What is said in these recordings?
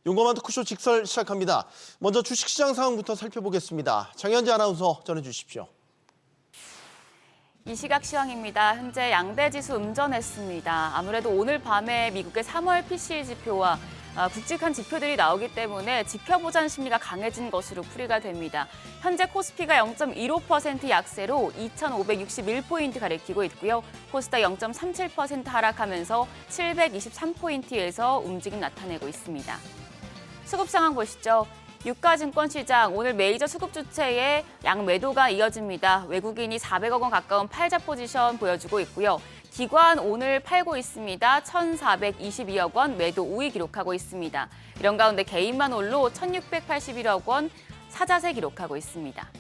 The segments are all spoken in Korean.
용감한 토크쇼 직설 시작합니다. 먼저 주식시장 상황부터 살펴보겠습니다. 장현지 아나운서 전해주십시오. 이 시각 시황입니다. 현재 양대 지수 음전했습니다. 아무래도 오늘 밤에 미국의 3월 PCE 지표와 굵직한 지표들이 나오기 때문에 지켜보자는 심리가 강해진 것으로 풀이가 됩니다. 현재 코스피가 0.15% 약세로 2,561포인트 가리키고 있고요. 코스닥 0.37% 하락하면서 723포인트에서 움직임 나타내고 있습니다. 수급 상황 보시죠. 유가증권 시장 오늘 메이저 수급 주체의 양매도가 이어집니다. 외국인이 400억 원 가까운 팔자 포지션 보여주고 있고요. 기관 오늘 팔고 있습니다. 1,422억 원 매도 우위 기록하고 있습니다. 이런 가운데 개인만 홀로 1,681억 원 사자세 기록하고 있습니다.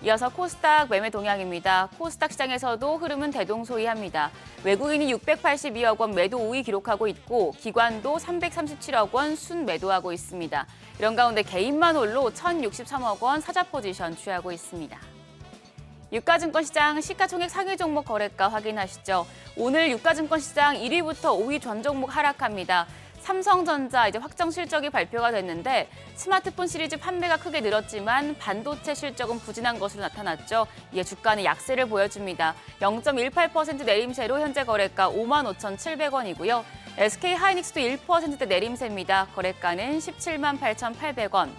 이어서 코스닥 매매 동향입니다. 코스닥 시장에서도 흐름은 대동소이합니다. 외국인이 682억 원 매도 우위 기록하고 있고 기관도 337억 원 순매도하고 있습니다. 이런 가운데 개인만 홀로 1,063억 원 사자 포지션 취하고 있습니다. 유가증권 시장 시가총액 상위 종목 거래가 확인하시죠. 오늘 유가증권 시장 1위부터 5위 전 종목 하락합니다. 삼성전자 이제 확정 실적이 발표가 됐는데 스마트폰 시리즈 판매가 크게 늘었지만 반도체 실적은 부진한 것으로 나타났죠. 이에 주가는 약세를 보여줍니다. 0.18% 내림세로 현재 거래가 55,700원이고요. SK하이닉스도 1%대 내림세입니다. 거래가는 178,800원.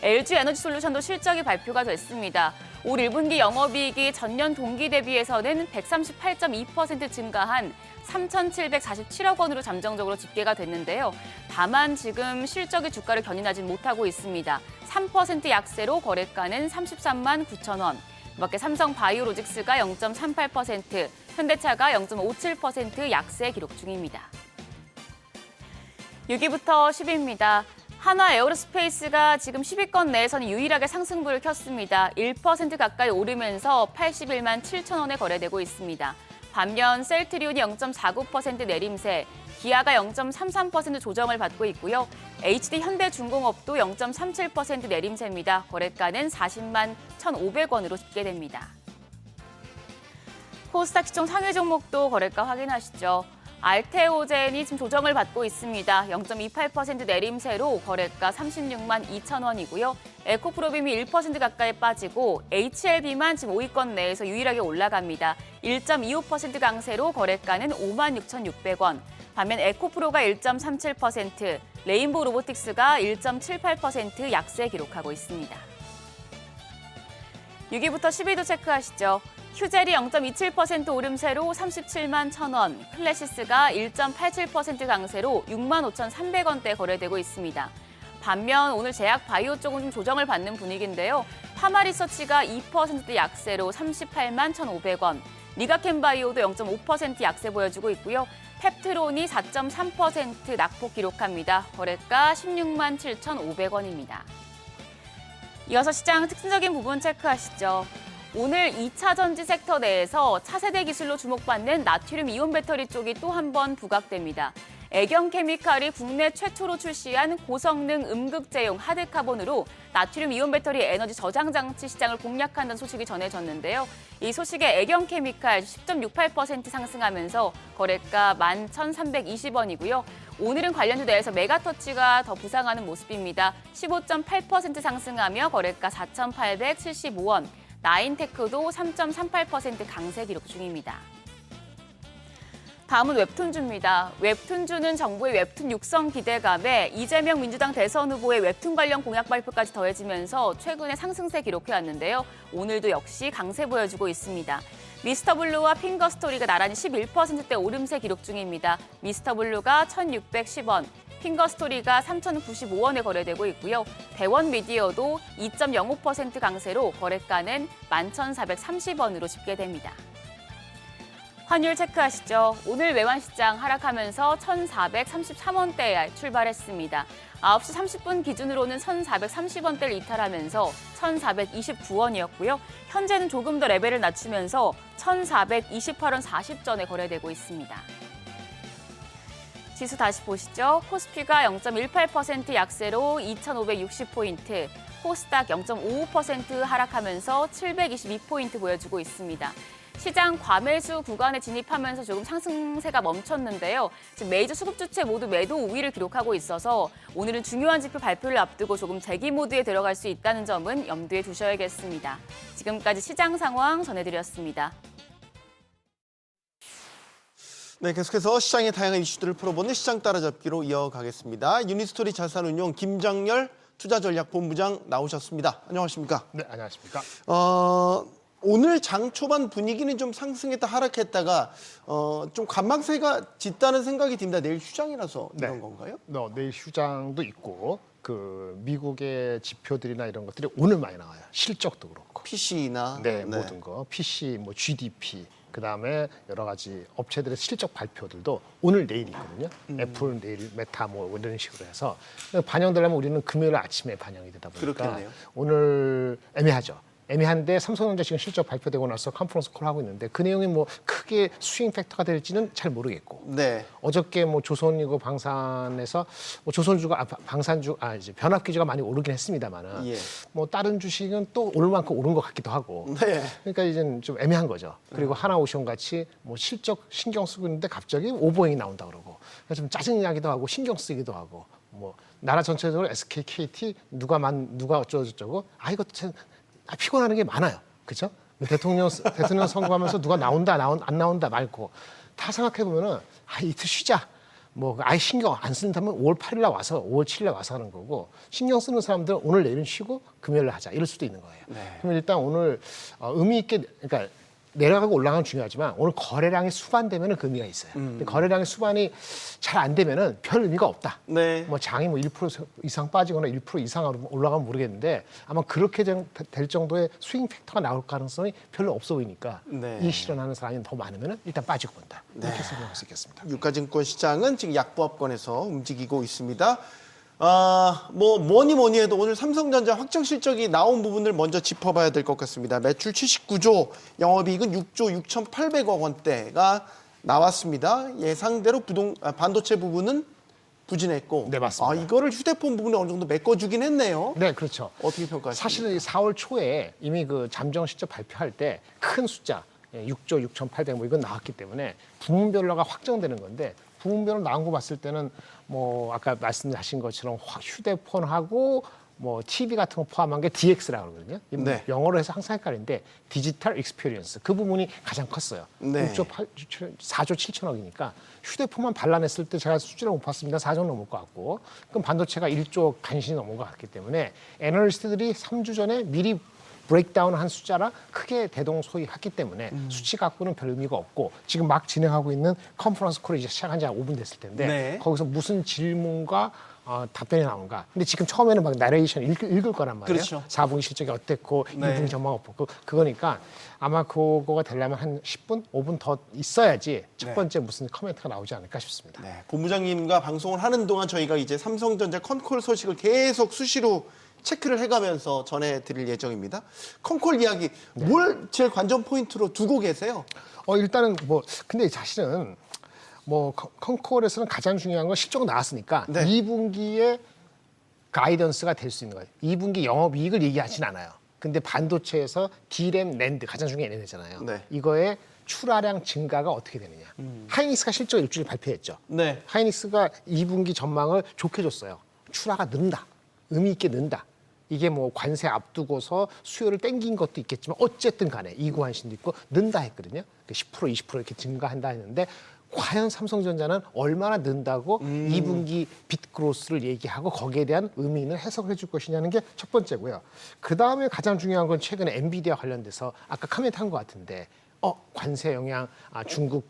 LG에너지솔루션도 실적이 발표가 됐습니다. 올 1분기 영업이익이 전년 동기 대비해서는 138.2% 증가한 3,747억 원으로 잠정적으로 집계가 됐는데요. 다만 지금 실적이 주가를 견인하진 못하고 있습니다. 3% 약세로 거래가는 33만 9천 원. 이밖에 삼성바이오로직스가 0.38%, 현대차가 0.57% 약세 기록 중입니다. 6위부터 10위입니다. 한화 에어로스페이스가 지금 10위권 내에서는 유일하게 상승부를 켰습니다. 1% 가까이 오르면서 81만 7천 원에 거래되고 있습니다. 반면 셀트리온이 0.49% 내림세, 기아가 0.33% 조정을 받고 있고요. HD 현대중공업도 0.37% 내림세입니다. 거래가는 40만 1,500원으로 집계됩니다. 코스닥 시총 상위 종목도 거래가 확인하시죠. 알테오젠이 지금 조정을 받고 있습니다. 0.28% 내림세로 거래가 36만 2천 원이고요. 에코프로빔이 1% 가까이 빠지고 HLB만 지금 5위권 내에서 유일하게 올라갑니다. 1.25% 강세로 거래가는 5만 6,600원. 반면 에코프로가 1.37%, 레인보우 로보틱스가 1.78% 약세 기록하고 있습니다. 6위부터 10위도 체크하시죠. 휴젤이 0.27% 오름세로 37만 1,000원, 클래시스가 1.87% 강세로 6만 5,300원대 거래되고 있습니다. 반면 오늘 제약 바이오 쪽은 좀 조정을 받는 분위기인데요. 파마리서치가 2% 약세로 38만 1,500원, 리가켄바이오도 0.5% 약세 보여주고 있고요. 펩트론이 4.3% 낙폭 기록합니다. 거래가 16만 7,500원입니다. 이어서 시장 특징적인 부분 체크하시죠. 오늘 2차 전지 섹터 내에서 차세대 기술로 주목받는 나트륨 이온 배터리 쪽이 또 한 번 부각됩니다. 애경케미칼이 국내 최초로 출시한 고성능 음극제용 하드카본으로 나트륨 이온 배터리 에너지 저장 장치 시장을 공략한다는 소식이 전해졌는데요. 이 소식에 애경케미칼 10.68% 상승하면서 거래가 11,320원이고요. 오늘은 관련주 내에서 메가터치가 더 부상하는 모습입니다. 15.8% 상승하며 거래가 4,875원. 나인테크도 3.38% 강세 기록 중입니다. 다음은 웹툰주입니다. 웹툰주는 정부의 웹툰 육성 기대감에 이재명 민주당 대선 후보의 웹툰 관련 공약 발표까지 더해지면서 최근에 상승세 기록해왔는데요. 오늘도 역시 강세 보여주고 있습니다. 미스터블루와 핑거스토리가 나란히 11%대 오름세 기록 중입니다. 미스터블루가 1,610원, 핑거스토리가 3,095원에 거래되고 있고요. 대원미디어도 2.05% 강세로 거래가는 11,430원으로 집계됩니다. 환율 체크하시죠. 오늘 외환시장 하락하면서 1,433원대에 출발했습니다. 9시 30분 기준으로는 1,430원대를 이탈하면서 1,429원이었고요. 현재는 조금 더 레벨을 낮추면서 1,428원 40전에 거래되고 있습니다. 지수 다시 보시죠. 코스피가 0.18% 약세로 2,560포인트, 코스닥 0.55% 하락하면서 722포인트 보여주고 있습니다. 시장 과매수 구간에 진입하면서 조금 상승세가 멈췄는데요. 지금 메이저 수급 주체 모두 매도 우위를 기록하고 있어서 오늘은 중요한 지표 발표를 앞두고 조금 대기 모드에 들어갈 수 있다는 점은 염두에 두셔야겠습니다. 지금까지 시장 상황 전해드렸습니다. 네, 계속해서 시장의 다양한 이슈들을 풀어보는 시장 따라잡기로 이어가겠습니다. 유니스토리 자산운용 김장렬 투자전략본부장 나오셨습니다. 안녕하십니까? 네, 안녕하십니까? 오늘 장 초반 분위기는 좀 상승했다 하락했다가 좀 관망세가 짙다는 생각이 듭니다. 내일 휴장이라서 이런 건가요? 내일 휴장도 있고 그 미국의 지표들이나 이런 것들이 오늘 많이 나와요. 실적도 그렇고. PC나 모든 거. PC, 뭐 GDP, 그다음에 여러 가지 업체들의 실적 발표들도 오늘 내일 있거든요. 애플 내일, 메타 뭐 이런 식으로 해서 반영되려면 우리는 금요일 아침에 반영이 되다 보니까 그렇겠네요. 오늘 애매하죠. 애매한데 삼성전자 지금 실적 발표되고 나서 컨퍼런스 콜 하고 있는데 그 내용이 뭐 크게 스윙 팩터가 될지는 잘 모르겠고 네. 어저께 뭐 조선이고 방산에서 뭐 조선주가 방산주 이제 변압기주가 많이 오르긴 했습니다만은 예. 뭐 다른 주식은 또 오를 만큼 오른 것 같기도 하고 네. 그러니까 이제는 좀 애매한 거죠. 그리고 하나오션 같이 뭐 실적 신경 쓰고 있는데 갑자기 오보행이 나온다 그러고 그래서 좀 짜증나기도 하고 신경 쓰기도 하고 뭐 나라 전체적으로 SK, KT 누가 어쩌고저쩌고 이거 참 피곤하는 게 많아요. 그렇죠? 대통령 선거하면서 누가 나온다 안 나온다 말고 다 생각해 보면은 이틀 쉬자. 뭐 아예 신경 안 쓴다면 5월 8일날 와서 5월 7일날 와서 하는 거고 신경 쓰는 사람들은 오늘 내일은 쉬고 금요일날 하자 이럴 수도 있는 거예요. 네. 그럼 일단 오늘 의미 있게 그러니까 내려가고 올라가는 건 중요하지만 오늘 거래량이 수반되면은 그 의미가 있어요. 근데 거래량이 수반이 잘 안 되면은 별 의미가 없다. 네. 뭐 장이 뭐 1% 이상 빠지거나 1% 이상 올라가면 모르겠는데 아마 그렇게 될 정도의 스윙 팩터가 나올 가능성이 별로 없어 보이니까 네. 이 실현하는 사람이 더 많으면은 일단 빠지고 본다. 이렇게 설명할 수 있겠습니다. 유가증권 시장은 지금 약보합권에서 움직이고 있습니다. 뭐 뭐니 해도 오늘 삼성전자 확정 실적이 나온 부분을 먼저 짚어봐야 될 것 같습니다. 매출 79조, 영업이익은 6조 6,800억 원대가 나왔습니다. 예상대로 반도체 부분은 부진했고, 네, 맞습니다. 이거를 휴대폰 부분에 어느 정도 메꿔주긴 했네요. 네, 그렇죠. 어떻게 평가하십니까? 사실은 이 4월 초에 이미 그 잠정 실적 발표할 때 큰 숫자 6조 6,800 뭐 이건 나왔기 때문에 부문별로가 확정되는 건데 부문별로 나온 거 봤을 때는 뭐 아까 말씀하신 것처럼 휴대폰하고 뭐 TV 같은 거 포함한 게 DX라고 그러거든요. 네. 영어로 해서 항상 헷갈리는데 디지털 익스피리언스 그 부분이 가장 컸어요. 네. 4조 7천억이니까 휴대폰만 발라냈을 때 제가 수치를 못 봤습니다. 4조 넘을 것 같고 그럼 반도체가 1조 간신히 넘은 것 같기 때문에 애널리스트들이 3주 전에 미리 브레이크다운을 한 숫자라 크게 대동소이했기 때문에 수치 갖고는 별 의미가 없고 지금 막 진행하고 있는 컨퍼런스 콜이 이제 시작한 지 한 5분 됐을 텐데 네. 거기서 무슨 질문과 답변이 나오는가. 근데 지금 처음에는 막 나레이션 읽을 거란 말이에요. 그렇죠. 4분기 실적이 어땠고 네. 2분기 전망 어떻고 그거니까 아마 그거가 되려면 한 10분, 5분 더 있어야지 첫 번째 무슨 커멘트가 나오지 않을까 싶습니다. 네, 본부장님과 방송을 하는 동안 저희가 이제 삼성전자 컨콜 소식을 계속 수시로 체크를 해가면서 전해드릴 예정입니다. 컨콜 이야기, 뭘 제일 관전 포인트로 두고 계세요? 일단은 뭐 근데 사실은 뭐 컨콜에서는 가장 중요한 건 실적 나왔으니까 네. 2분기에 가이던스가 될 수 있는 거예요. 2분기 영업이익을 얘기하진 않아요. 근데 반도체에서 D램, 낸드 가장 중요한 얘네잖아요. 네. 이거의 출하량 증가가 어떻게 되느냐. 하이닉스가 실적 일주일 발표했죠. 네. 하이닉스가 2분기 전망을 좋게 줬어요. 출하가 는다. 의미 있게 는다. 이게 뭐 관세 앞두고서 수요를 땡긴 것도 있겠지만 어쨌든 간에 이구환신도 있고 는다 했거든요. 10% 20% 이렇게 증가한다 했는데 과연 삼성전자는 얼마나 는다고 2분기 빚 그로스를 얘기하고 거기에 대한 의미 있는 해석을 해줄 것이냐는 게 첫 번째고요. 그다음에 가장 중요한 건 최근에 엔비디아 관련돼서 아까 코멘트한 것 같은데 관세 영향, 중국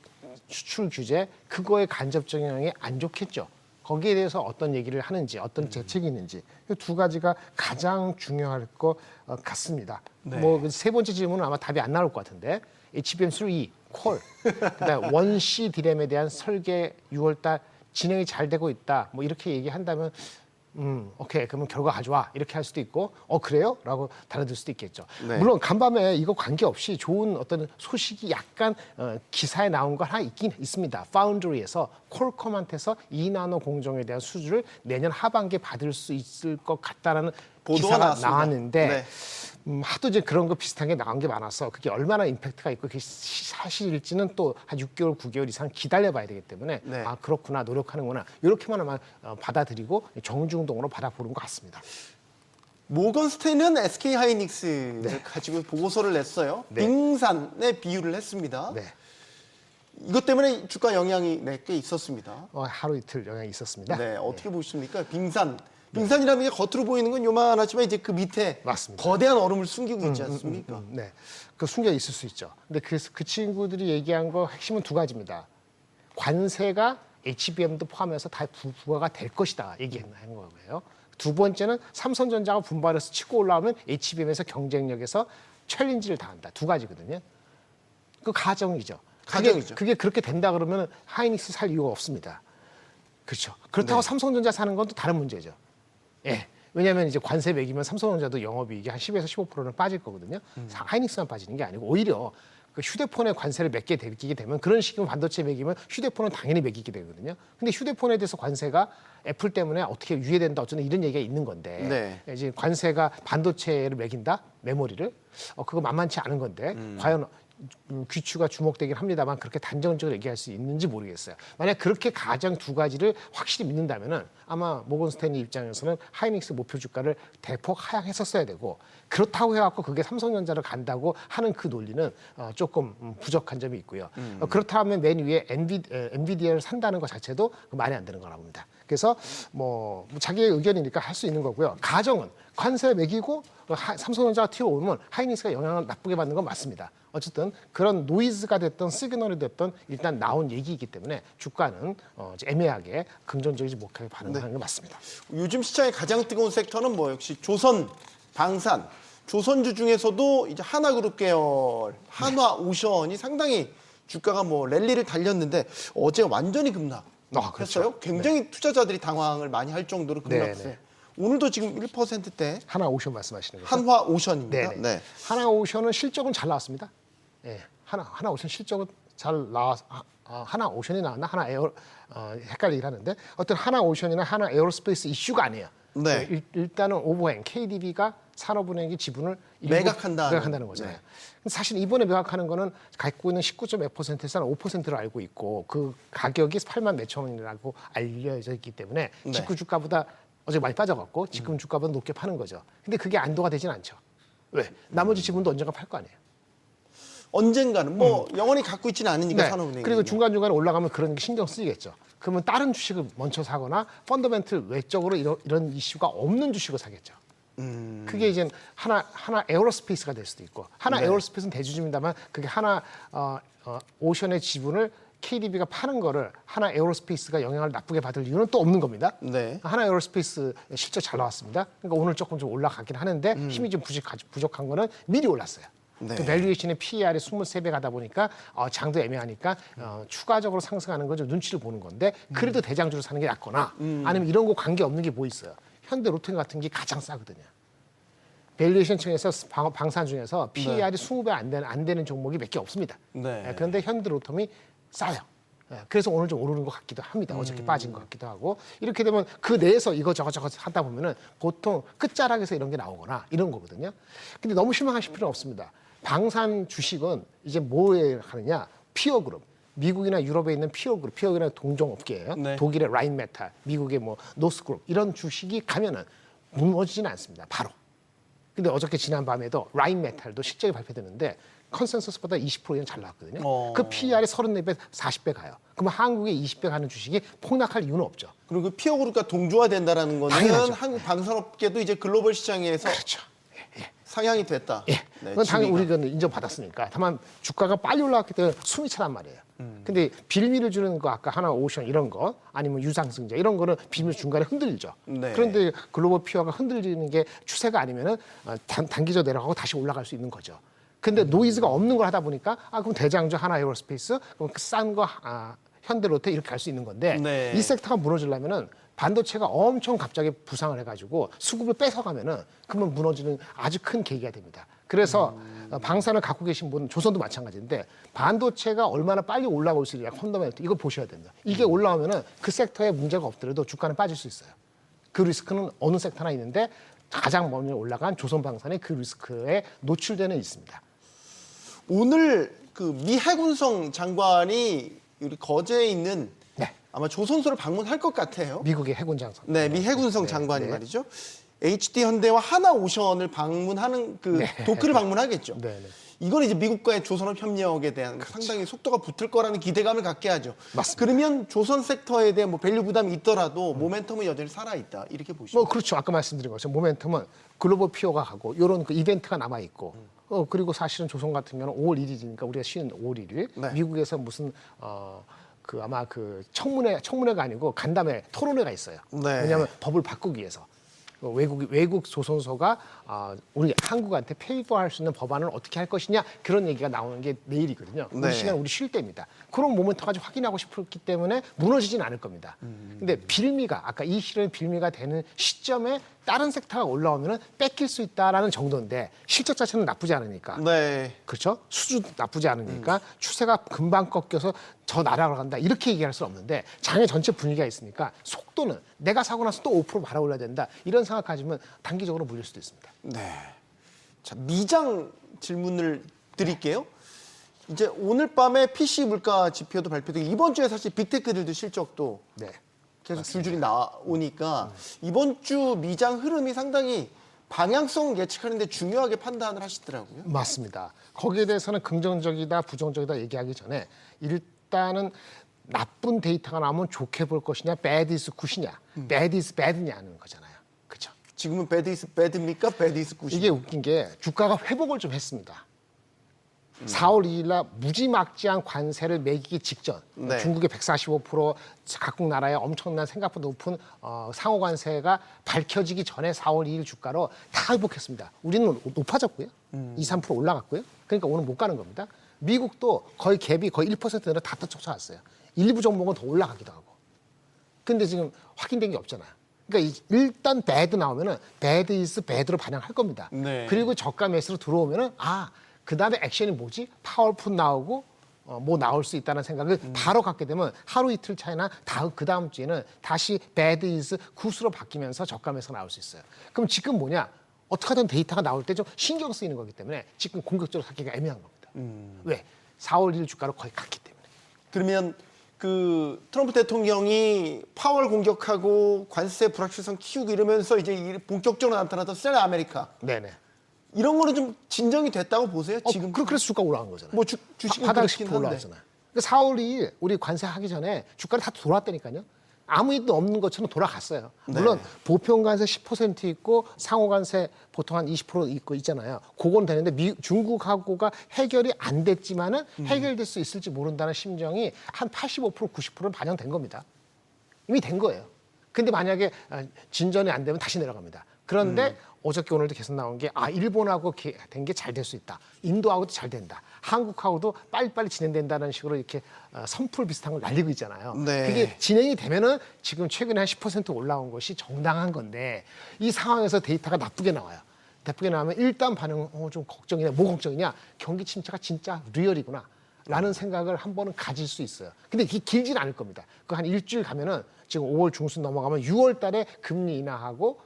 수출 규제 그거에 간접적 영향이 안 좋겠죠. 거기에 대해서 어떤 얘기를 하는지 어떤 대책이 있는지 이 두 가지가 가장 중요할 것 같습니다. 네. 뭐 세 번째 질문은 아마 답이 안 나올 것 같은데 HBM3 콜 그다음 원C 디램에 대한 설계 6월달 진행이 잘 되고 있다. 뭐 이렇게 얘기한다면 오케이 그러면 결과 가져와 이렇게 할 수도 있고 그래요? 라고 달아들 수도 있겠죠. 네. 물론 간밤에 이거 관계없이 좋은 어떤 소식이 약간 기사에 나온 거 하나 있긴 있습니다. 파운드리에서 퀄컴한테서 2나노 공정에 대한 수주를 내년 하반기에 받을 수 있을 것 같다라는 보도가 기사가 나왔습니다. 나왔는데 네. 하도 이제 그런 거 비슷한 게 나온 게 많아서 그게 얼마나 임팩트가 있고 그게 사실일지는 또 한 6개월, 9개월 이상 기다려봐야 되기 때문에 네. 아 그렇구나 노력하는구나 이렇게만 아마 받아들이고 정중동으로 받아보는 것 같습니다. 모건 스탠은 SK 하이닉스를 가지고 보고서를 냈어요. 네. 빙산에 비유를 했습니다. 네. 이것 때문에 주가 영향이 꽤 있었습니다. 하루 이틀 영향이 있었습니다. 네, 어떻게 보십니까? 빙산. 빙산이라는 게 겉으로 보이는 건 요만하지만 이제 그 밑에 맞습니다. 거대한 얼음을 숨기고 있지 않습니까? 네, 그 숨겨 있을 수 있죠. 근데 그 친구들이 얘기한 거 핵심은 두 가지입니다. 관세가 HBM도 포함해서 다 부과가 될 것이다 얘기한 거고요. 두 번째는 삼성전자가 분발해서 치고 올라오면 HBM에서 경쟁력에서 챌린지를 당한다. 두 가지거든요. 그 가정이죠. 가정이죠. 그게 그렇게 된다 그러면 하이닉스 살 이유가 없습니다. 그렇죠. 그렇다고 네. 삼성전자 사는 건 또 다른 문제죠. 예. 왜냐하면 이제 관세 매기면 삼성전자도 영업이익이 한 10에서 15%는 빠질 거거든요. 하이닉스만 빠지는 게 아니고 오히려 그 휴대폰에 관세를 몇 개 매기게 되면 그런 식이면 반도체 매기면 휴대폰은 당연히 매기게 되거든요. 근데 휴대폰에 대해서 관세가 애플 때문에 어떻게 유예된다 어쩌나 이런 얘기가 있는 건데 네. 이제 관세가 반도체를 매긴다 메모리를 그거 만만치 않은 건데 과연 귀추가 주목되긴 합니다만 그렇게 단정적으로 얘기할 수 있는지 모르겠어요. 만약 그렇게 가정 두 가지를 확실히 믿는다면은 아마 모건 스탠리 입장에서는 하이닉스 목표 주가를 대폭 하향했었어야 되고 그렇다고 해갖고 그게 삼성전자를 간다고 하는 그 논리는 조금 부족한 점이 있고요. 그렇다면 맨 위에 엔비디아를 산다는 것 자체도 말이 안 되는 거라고 봅니다. 그래서 뭐 자기의 의견이니까 할 수 있는 거고요. 가정은 관세 매기고 삼성전자가 튀어오르면 하이닉스가 영향을 나쁘게 받는 건 맞습니다. 어쨌든 그런 노이즈가 됐던 시그널이 됐던 일단 나온 얘기이기 때문에 주가는 이제 애매하게 긍정적이지 못하게 반응하는 게 맞습니다. 요즘 시장의 가장 뜨거운 섹터는 뭐 역시 조선, 방산, 조선주 중에서도 이제 하나그룹 계열, 한화오션이 상당히 주가가 뭐 랠리를 달렸는데 어제 완전히 급락했어요. 그렇죠. 굉장히 투자자들이 당황을 많이 할 정도로 급락했어요. 네. 오늘도 지금 1%대 하나오션 말씀하시는 거죠? 한화오션입니다. 네네. 네. 하나오션은 실적은 잘 나왔습니다. 예, 하나오션 실적은 잘 나왔. 하나오션이 나왔나? 하나에어 헷갈리긴 하는데 어떤 하나오션이나 하나에어로스페이스 이슈가 아니에요. 네. 일단은 오버행 KDB가 산업은행이 지분을 일부 매각한다는 거잖아요. 네. 사실 이번에 매각하는 거는 갖고 있는 19.몇%에서 한 5%를 알고 있고 그 가격이 8만 몇천 원이라고 알려져 있기 때문에 네. 직구 주가보다 어제 많이 빠져갖고 지금 주가보다 높게 파는 거죠. 근데 그게 안도가 되진 않죠. 왜? 나머지 지분도 언젠가 팔 거 아니에요. 언젠가는 뭐 영원히 갖고 있지는 않으니까 산업은행이. 그리고 중간중간에 올라가면 그런 게 신경 쓰이겠죠. 그러면 다른 주식을 먼저 사거나 펀더멘틀 외적으로 이런 이슈가 없는 주식을 사겠죠. 그게 이제 하나 에어로스페이스가 될 수도 있고 하나 네. 에어로스페이스는 대주주입니다만 그게 하나 오션의 지분을 KDB가 파는 거를 하나 에어로스페이스가 영향을 나쁘게 받을 이유는 또 없는 겁니다. 네. 하나 에어로스페이스 실적 잘 나왔습니다. 그러니까 오늘 조금 좀 올라가긴 하는데 힘이 좀 부족한 거는 미리 올랐어요. 네. 또 밸류에이션의 PER이 23배 가다 보니까 장도 애매하니까 추가적으로 상승하는 건 좀 눈치를 보는 건데 그래도 대장주로 사는 게 낫거나 아니면 이런 거 관계 없는 게 뭐 있어요. 현대 로템 같은 게 가장 싸거든요. 밸류에이션 층에서 방산 중에서 PER이 20배 안 되는 종목이 몇 개 없습니다. 네. 그런데 현대 로템이 싸요. 그래서 오늘 좀 오르는 것 같기도 합니다. 어저께 빠진 것 같기도 하고 이렇게 되면 그 내에서 이거 저거 하다 보면은 보통 끝자락에서 이런 게 나오거나 이런 거거든요. 근데 너무 실망하실 필요는 없습니다. 방산 주식은 이제 뭐에 하느냐? 피어그룹. 미국이나 유럽에 있는 피어그룹, 피어그룹은 동종업계예요. 네. 독일의 라인메탈, 미국의 뭐 노스그룹 이런 주식이 가면은 무너지지는 않습니다. 바로. 근데 어저께 지난 밤에도 라인메탈도 실적이 발표되는데 컨센서스보다 20% 이상 잘 나왔거든요. 그 PER이 34배, 40배 가요. 그러면 한국에 20배 가는 주식이 폭락할 이유는 없죠. 그리고 그 피어 그룹과 동조화된다라는 거는 당연하죠. 한국 방산업계도 이제 글로벌 시장에서 그렇죠. 상향이 됐다. 예. 네, 그건 당연히 지위가. 우리가 인정받았으니까. 다만 주가가 빨리 올라갔기 때문에 숨이 차란 말이에요. 근데 빌미를 주는 거 아까 하나 오션 이런 거 아니면 유상승자 이런 거는 빌미 중간에 흔들리죠. 네. 그런데 글로벌 피어가 흔들리는 게 추세가 아니면은 단기적으로 내려가고 다시 올라갈 수 있는 거죠. 근데 노이즈가 없는 걸 하다 보니까 그럼 대장주 하나 에어로스페이스 그럼 싼 거 현대로테 이렇게 갈 수 있는 건데 네. 이 섹터가 무너지려면은 반도체가 엄청 갑자기 부상을 해가지고 수급을 뺏어가면은 그러면 무너지는 아주 큰 계기가 됩니다. 그래서 방산을 갖고 계신 분은 조선도 마찬가지인데 반도체가 얼마나 빨리 올라올 수 있냐 펀더멘트 이걸 보셔야 됩니다. 이게 올라오면은 그 섹터에 문제가 없더라도 주가는 빠질 수 있어요. 그 리스크는 어느 섹터나 있는데 가장 먼저 올라간 조선방산이 그 리스크에 노출되는 있습니다. 오늘 그 미 해군성 장관이 우리 거제에 있는 네. 아마 조선소를 방문할 것 같아요. 미국의 해군 장성. 네, 미 해군성 장관이 말이죠. HD 현대와 하나오션을 방문하는 그 도크를 방문하겠죠. 네, 네. 이건 이제 미국과의 조선업 협력에 대한 상당히 속도가 붙을 거라는 기대감을 갖게 하죠. 맞습니다. 그러면 조선 sek터에 대한 뭐 밸류 부담이 있더라도 모멘텀은 여전히 살아 있다. 이렇게 보시죠. 뭐 그렇죠. 아까 말씀드린 것처럼 모멘텀은 글로벌 피어가 가고 이런 그 이벤트가 남아 있고. 그리고 사실은 조선 같은 경우는 5월 1일이니까 우리가 쉬는 5월 1일 네. 미국에서 무슨 그 아마 그 청문회가 아니고 간담회 토론회가 있어요. 네. 왜냐하면 법을 바꾸기 위해서 외국 조선소가 우리 한국한테 페이퍼할 수 있는 법안을 어떻게 할 것이냐 그런 얘기가 나오는 게 내일이거든요. 네. 우리 시간 우리 쉴 때입니다. 그런 모멘트까지 확인하고 싶었기 때문에 무너지진 않을 겁니다. 근데 빌미가 아까 이 실현 빌미가 되는 시점에 다른 섹터가 올라오면은 뺏길 수 있다라는 정도인데 실적 자체는 나쁘지 않으니까. 네. 그렇죠? 수주도 나쁘지 않으니까 추세가 금방 꺾여서 저 날아간다 이렇게 얘기할 수 없는데 장의 전체 분위기가 있으니까 속도는 내가 사고 나서 또 5% 바라올려야 된다 이런 생각 가지면 단기적으로 물릴 수도 있습니다. 네. 자, 미장 질문을 드릴게요. 이제 오늘 밤에 PC 물가 지표도 발표되고 이번 주에 사실 빅테크들도 실적도 네. 계속 줄줄이 나오니까 이번 주 미장 흐름이 상당히 방향성 예측하는데 중요하게 판단을 하시더라고요. 맞습니다. 거기에 대해서는 긍정적이다, 부정적이다 얘기하기 전에 일단은 나쁜 데이터가 나오면 좋게 볼 것이냐, bad is good이냐, bad is bad냐는 거잖아요. 그렇죠? 지금은 배드 이스 배드입니까? 배드 이스 굿이. 이게 웃긴 게 주가가 회복을 좀 했습니다. 4월 2일 날 무지막지한 관세를 매기기 직전 네. 중국의 145% 각국 나라의 엄청난 생각보다 높은 상호 관세가 밝혀지기 전에 4월 2일 주가로 다 회복했습니다. 우리는 높아졌고요. 2, 3% 올라갔고요. 그러니까 오늘 못 가는 겁니다. 미국도 거의 갭이 거의 1% 내로 다 쫓아왔어요. 일부 종목은 더 올라가기도 하고. 근데 지금 확인된 게 없잖아요. 그러니까 일단 배드 나오면은 배드 이스 배드로 반영할 겁니다. 네. 그리고 저가 매수로 들어오면은 그 다음에 액션이 뭐지? 파워풋 나오고 뭐 나올 수 있다는 생각을 바로 갖게 되면 하루 이틀 차이나 그 다음 주에는 다시 배드 이즈 굿으로 바뀌면서 저가 매수가 나올 수 있어요. 그럼 지금 뭐냐? 어떻게 하든 데이터가 나올 때 좀 신경 쓰이는 거기 때문에 지금 공격적으로 하기가 애매한 겁니다. 왜? 4월 1일 주가로 거의 갔기 때문에. 그러면 그 트럼프 대통령이 파월 공격하고 관세 불확실성 키우고 이러면서 이제 본격적으로 나타났던 셀 아메리카 네네. 이런 거는 좀 진정이 됐다고 보세요? 지금 그래서 주가 올라간 거잖아요. 뭐 주식은 바닥 그렇긴 10% 한데. 올라왔잖아요. 그러니까 4월 2일 우리 관세하기 전에 주가를 다 돌았다니까요. 아무 일도 없는 것처럼 돌아갔어요. 물론 보편 관세 10% 있고 상호 관세 보통 한 20% 있고 있잖아요. 그건 되는데 중국하고가 해결이 안 됐지만은 해결될 수 있을지 모른다는 심정이 한 85% 90%는 반영된 겁니다. 이미 된 거예요. 근데 만약에 진전이 안 되면 다시 내려갑니다. 그런데 어저께 오늘도 계속 나온 게 일본하고 된 게 잘 될 수 있다. 인도하고도 잘 된다. 한국하고도 빨리빨리 진행된다는 식으로 이렇게 선풀 비슷한 걸 날리고 있잖아요. 네. 그게 진행이 되면은 지금 최근에 한 10% 올라온 것이 정당한 건데 이 상황에서 데이터가 나쁘게 나와요. 나쁘게 나오면 일단 반응 좀 걱정이냐, 뭐 걱정이냐? 경기 침체가 진짜 리얼이구나. 라는 생각을 한 번은 가질 수 있어요. 근데 이게 길진 않을 겁니다. 그 한 일주일 가면은 지금 5월 중순 넘어가면 6월 달에 금리 인하하고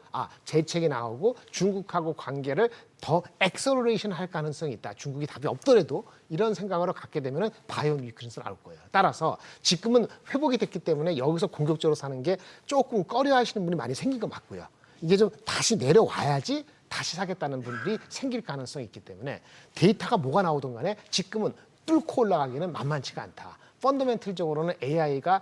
재책이 나오고 중국하고 관계를 더 엑셀러레이션 할 가능성이 있다. 중국이 답이 없더라도 이런 생각으로 갖게 되면은 바이온 위크니스가 나올 거예요. 따라서 지금은 회복이 됐기 때문에 여기서 공격적으로 사는 게 조금 꺼려 하시는 분이 많이 생긴 거 맞고요. 이게 좀 다시 내려와야지 다시 사겠다는 분들이 생길 가능성이 있기 때문에 데이터가 뭐가 나오든 간에 지금은 뚫고 올라가기는 만만치가 않다. 펀더멘틀적으로는 AI가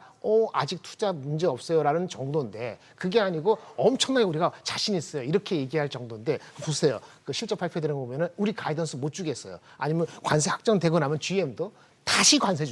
아직 투자 문제 없어요라는 정도인데 그게 아니고 엄청나게 우리가 자신 있어요 이렇게 얘기할 정도인데 보세요. 그 실적 발표되는 거 보면은 우리 가이던스 못 주겠어요. 아니면 관세 확정되고 나면 GM도 다시 관세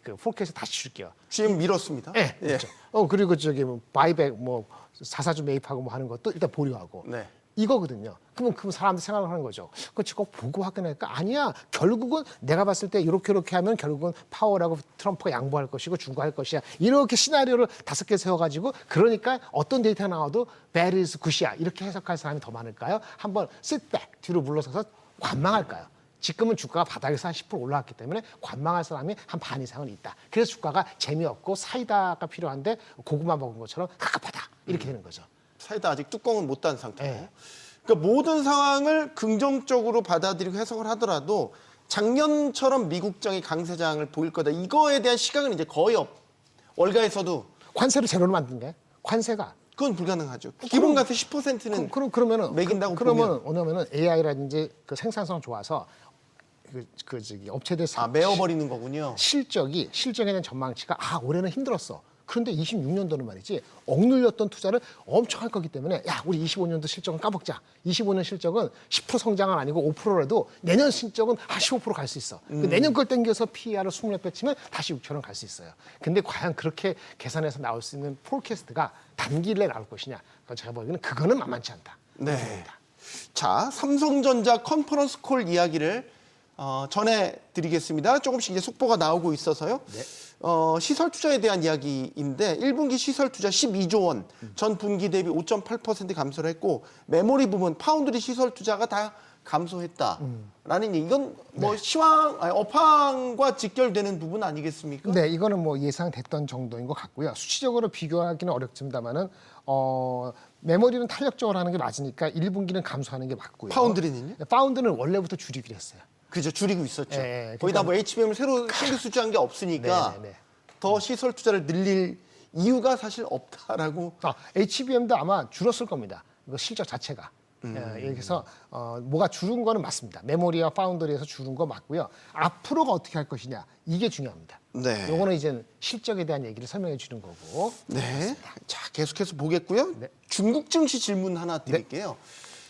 그 포켓에서 다시 줄게요. GM 밀었습니다. 네, 그렇죠. 그리고 뭐 바이백 뭐 사사주 매입하고 뭐 하는 것도 일단 보류하고. 네. 이거거든요. 그럼 사람들 생각을 하는 거죠. 그거 지금 보고 확인하니까 아니야. 결국은 내가 봤을 때 이렇게 하면 결국은 파월하고 트럼프가 양보할 것이고 중과할 것이야. 이렇게 시나리오를 5개 세워가지고 그러니까 어떤 데이터가 나와도 bad is good이야. 이렇게 해석할 사람이 더 많을까요? 한번 sit back 뒤로 물러서서 관망할까요? 지금은 주가가 바닥에서 한 10% 올라왔기 때문에 관망할 사람이 한 반 이상은 있다. 그래서 주가가 재미없고 사이다가 필요한데 고구마 먹은 것처럼 갑갑하다. 이렇게 되는 거죠. 사이다 아직 뚜껑은 못 단 상태고. 네. 그러니까 모든 상황을 긍정적으로 받아들이고 해석을 하더라도 작년처럼 미국장이 강세장을 보일 거다. 이거에 대한 시각은 이제 거의 월가에서도 관세를 제로로 만든 게 관세가 그건 불가능하죠. 기본 관세 10%는 그러면은 매긴다고 그러면 뭐냐면은 AI라든지 그 생산성 좋아서 업체들 메어버리는 거군요. 실적에 대한 전망치가 올해는 힘들었어. 그런데 26년도는 말이지 억눌렸던 투자를 엄청 할 거기 때문에 야 우리 25년도 실적은 까먹자. 25년 실적은 10% 성장은 아니고 5%라도 내년 실적은 한 15% 갈 수 있어. 그 내년 걸 땡겨서 PER을 24배 치면 다시 6천원 갈 수 있어요. 근데 과연 그렇게 계산해서 나올 수 있는 폴캐스트가 단기 내에 나올 것이냐. 제가 보기에는 그거는 만만치 않다. 네. 자, 삼성전자 컨퍼런스 콜 이야기를 전해드리겠습니다. 조금씩 이제 속보가 나오고 있어서요. 네. 시설 투자에 대한 이야기인데 1분기 시설 투자 12조 원, 전 분기 대비 5.8% 감소를 했고 메모리 부분 파운드리 시설 투자가 다 감소했다라는 이건 뭐 업황과 직결되는 부분 아니겠습니까? 네, 이거는 뭐 예상됐던 정도인 것 같고요. 수치적으로 비교하기는 어렵습니다만은 메모리는 탄력적으로 하는 게 맞으니까 1분기는 감소하는 게 맞고요. 파운드리는요? 파운드는 원래부터 줄이기로 했어요. 그죠, 줄이고 있었죠. 네, 거기다 뭐 HBM을 새로 신규 수주한 게 없으니까 네. 더 시설 투자를 늘릴 이유가 사실 없다라고. HBM도 아마 줄었을 겁니다. 이거 실적 자체가. 이렇게 해서 뭐가 줄은 거는 맞습니다. 메모리와 파운더리에서 줄은 거 맞고요. 앞으로가 어떻게 할 것이냐 이게 중요합니다. 네. 요거는 이제 실적에 대한 얘기를 설명해 주는 거고. 네. 자, 계속해서 보겠고요. 네. 중국 증시 질문 하나 드릴게요.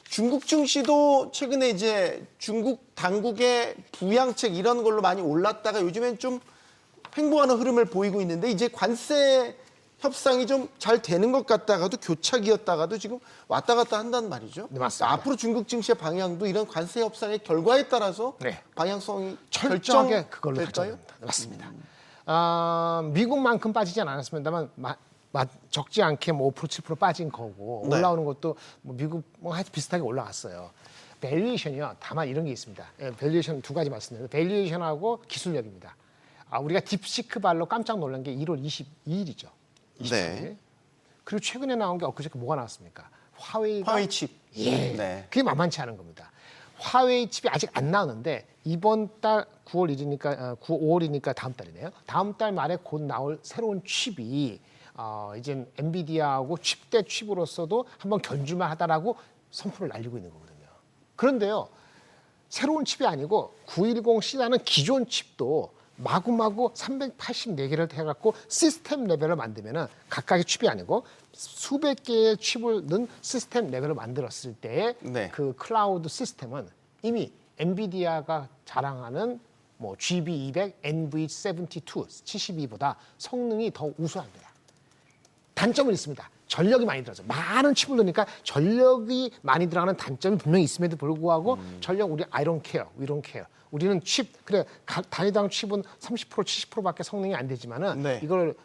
중국 증시도 최근에 이제 중국 당국의 부양책 이런 걸로 많이 올랐다가 요즘엔 좀 횡보하는 흐름을 보이고 있는데 이제 관세 협상이 좀 잘 되는 것 같다가도 교착이었다가도 지금 왔다 갔다 한다는 말이죠. 네, 맞습니다. 앞으로 중국 증시의 방향도 이런 관세 협상의 결과에 따라서 네. 방향성이 철저하게 그걸로 결정될까요? 결정됩니다. 맞습니다. 미국만큼 빠지진 않았습니다만 적지 않게 뭐 5% 7% 빠진 거고 네. 올라오는 것도 뭐 미국 뭐 하여튼 비슷하게 올라갔어요. 밸류에이션이요. 다만 이런 게 있습니다. 밸류에이션 두 가지 말씀드려요. 밸류에이션하고 기술력입니다. 우리가 딥시크 발로 깜짝 놀란 게 1월 22일이죠. 네. 그리고 최근에 나온 게 엊그저께 뭐가 나왔습니까? 화웨이가 화웨이 칩. 예. 네. 그게 만만치 않은 겁니다. 화웨이 칩이 아직 안 나오는데 이번 달 9월 1일이니까 5월이니까 다음 달이네요. 다음 달 말에 곧 나올 새로운 칩이 이제 엔비디아하고 칩 대 칩으로서도 한번 견줄만 하다라고 선풀을 날리고 있는 거거든요. 그런데요. 새로운 칩이 아니고 910C라는 기존 칩도 마구마구 384개를 해갖고 시스템 레벨을 만들면은 각각의 칩이 아니고 수백 개의 칩을 넣은 시스템 레벨을 만들었을 때의 네. 그 클라우드 시스템은 이미 엔비디아가 자랑하는 뭐 GB200, NV72, 72보다 성능이 더 우수합니다. 단점은 있습니다. 전력이 많이 들어가죠. 많은 칩을 넣으니까 전력이 많이 들어가는 단점이 분명히 있음에도 불구하고 전력 우리 I don't care, we don't care. 우리는 칩 그래 단위당 칩은 30% 70%밖에 성능이 안 되지만은 네. 이걸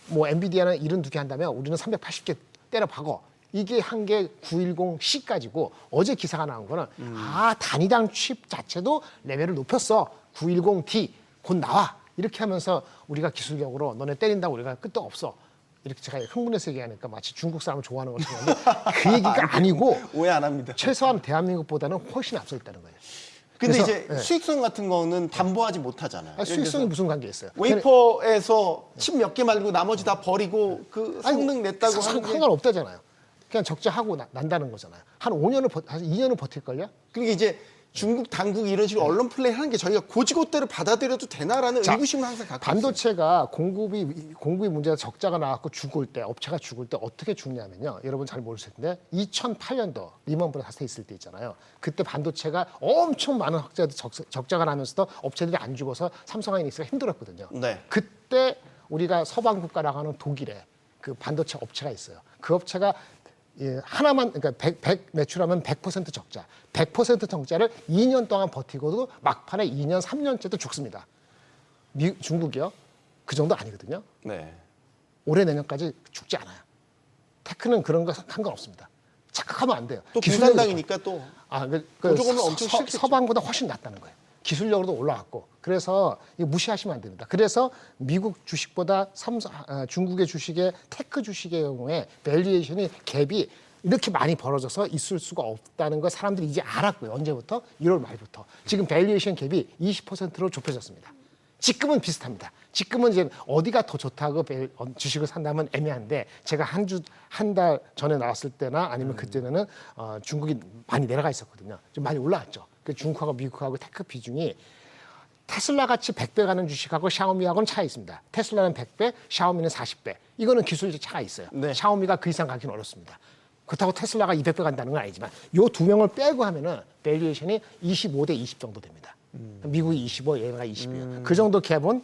뭐 엔비디아는 72개 한다면 우리는 380개 때려 박어. 이게 한 개 910C까지고 어제 기사가 나온 거는 단위당 칩 자체도 레벨을 높였어. 910D 곧 나와. 이렇게 하면서 우리가 기술력으로 너네 때린다고 우리가 끝도 없어. 이렇게 제가 흥분해서 얘기하니까 마치 중국 사람을 좋아하는 것처럼 하는데 그 얘기가 아니고 오해 안 합니다. 최소한 대한민국보다는 훨씬 앞서 있다는 거예요. 근데 그래서, 이제 수익성 같은 거는 담보하지 못하잖아요. 예를 수익성이 들어서 무슨 관계 있어요? 웨이퍼에서 칩 몇 개 말고 나머지 다 버리고 그 성능 냈다고 하는 게 상관없다잖아요. 그냥 적자하고 난다는 거잖아요. 한 2년을 버틸걸요? 그러니까 이제 중국 당국이 이런 식으로 언론 플레이 하는 게 저희가 고지고대로 받아들여도 되나라는 의구심을 항상 갖고 있어요. 반도체가 공급이 문제가 적자가 나왔고 죽을 때 업체가 죽을 때 어떻게 죽냐면요. 여러분 잘 모르실 텐데 2008년도 리먼 브라더스 사태 있을 때 있잖아요. 그때 반도체가 엄청 많은 적자가 나면서도 업체들이 안 죽어서 삼성하이닉스가 힘들었거든요. 네. 그때 우리가 서방 국가라고 하는 독일에 그 반도체 업체가 있어요. 그 업체가 하나만 그러니까 100 매출하면 100% 적자. 100% 적자를 2년 동안 버티고도 막판에 2년, 3년째도 죽습니다. 중국이요? 그 정도 아니거든요. 네. 올해 내년까지 죽지 않아요. 테크는 그런 거 상관없습니다. 착각하면 안 돼요. 또 기술력이 공산당이니까 또 보조금은 엄청 싫겠죠. 서방보다 훨씬 낫다는 거예요. 기술력으로도 올라갔고. 그래서 이거 무시하시면 안 됩니다. 그래서 미국 주식보다 중국의 주식의 테크 주식의 경우에 밸류에이션이 갭이 이렇게 많이 벌어져서 있을 수가 없다는 걸 사람들이 이제 알았고요. 언제부터? 1월 말부터. 지금 밸류에이션 갭이 20%로 좁혀졌습니다. 지금은 비슷합니다. 지금은 이제 어디가 더 좋다고 주식을 산다면 애매한데 제가 한 달 전에 나왔을 때나 아니면 그때는 중국이 많이 내려가 있었거든요. 좀 많이 올라왔죠. 그 중국하고 미국하고 테크 비중이 테슬라 같이 100배 가는 주식하고 샤오미하고는 차이 있습니다. 테슬라는 100배, 샤오미는 40배. 이거는 기술적 차가 있어요. 네. 샤오미가 그 이상 가기는 어렵습니다. 그렇다고 테슬라가 200배 간다는 건 아니지만 요 두 명을 빼고 하면은 밸류에이션이 25대 20 정도 됩니다. 미국이 25, 얘가 20이에요. 그 정도 갭은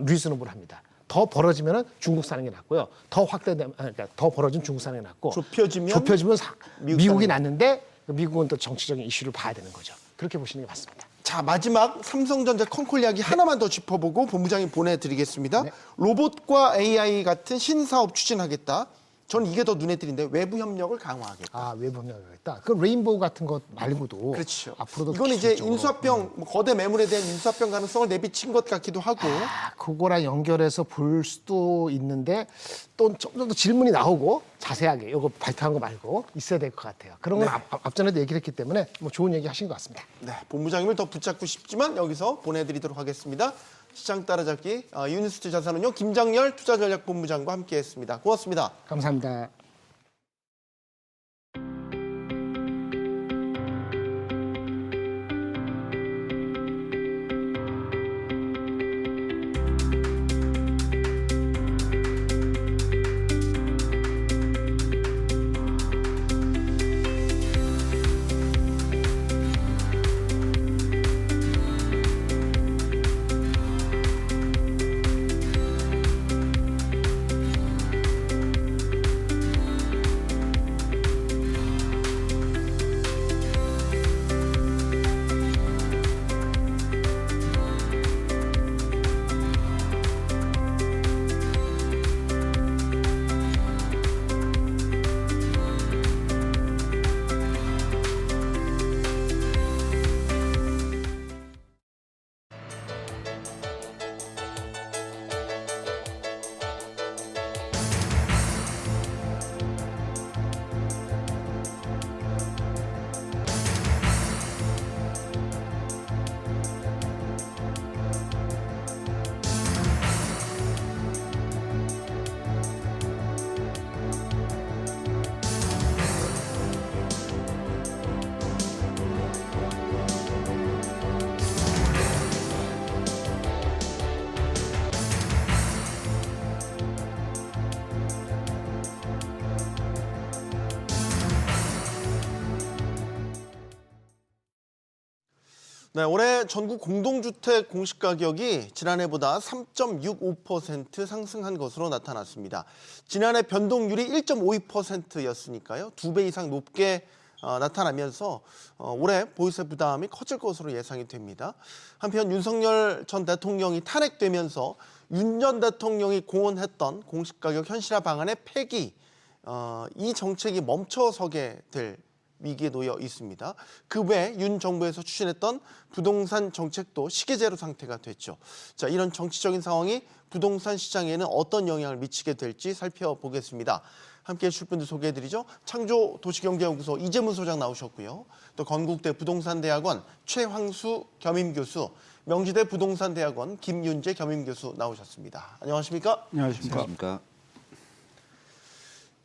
리즈너블합니다. 더 벌어지면은 중국 사는 게 낫고요. 더 확대되면 그러니까 더 벌어진 중국 사는 게 낫고 좁혀지면 미국이 낫는데 미국은 또 정치적인 이슈를 봐야 되는 거죠. 그렇게 보시는 게 맞습니다. 자, 마지막 삼성전자 컨콜 이야기 하나만 더 짚어보고 본부장님 보내드리겠습니다. 로봇과 AI 같은 신사업 추진하겠다. 전 이게 더 눈에 띄는데 외부 협력을 강화하겠다. 아, 외부 협력을 하겠다. 그 레인보우 같은 것 말고도 그렇죠. 앞으로도 이건 이제 기술적으로 인수합병, 거대 매물에 대한 인수합병 가능성을 내비친 것 같기도 하고. 그거랑 연결해서 볼 수도 있는데 또 좀 더 질문이 나오고 자세하게 이거 발표한 거 말고 있어야 될 것 같아요. 그런 건 앞전에도 얘기를 했기 때문에 뭐 좋은 얘기 하신 것 같습니다. 네, 본부장님을 더 붙잡고 싶지만 여기서 보내드리도록 하겠습니다. 시장 따라잡기 유니스트 자산운용 김장렬 투자전략본부장과 함께했습니다. 고맙습니다. 감사합니다. 네, 올해 전국 공동주택 공시가격이 지난해보다 3.65% 상승한 것으로 나타났습니다. 지난해 변동률이 1.52%였으니까요. 2배 이상 높게 나타나면서 올해 보유세 부담이 커질 것으로 예상이 됩니다. 한편 윤석열 전 대통령이 탄핵되면서 윤 전 대통령이 공언했던 공시가격 현실화 방안의 폐기, 이 정책이 멈춰서게 될 위기에 놓여 있습니다. 그 외 윤 정부에서 추진했던 부동산 정책도 시계제로 상태가 됐죠. 자, 이런 정치적인 상황이 부동산 시장에는 어떤 영향을 미치게 될지 살펴보겠습니다. 함께해 주실 분들 소개해드리죠. 창조도시경제연구소 이재문 소장 나오셨고요. 또 건국대 부동산대학원 최황수 겸임교수, 명지대 부동산대학원 김윤재 겸임교수 나오셨습니다. 안녕하십니까? 안녕하십니까?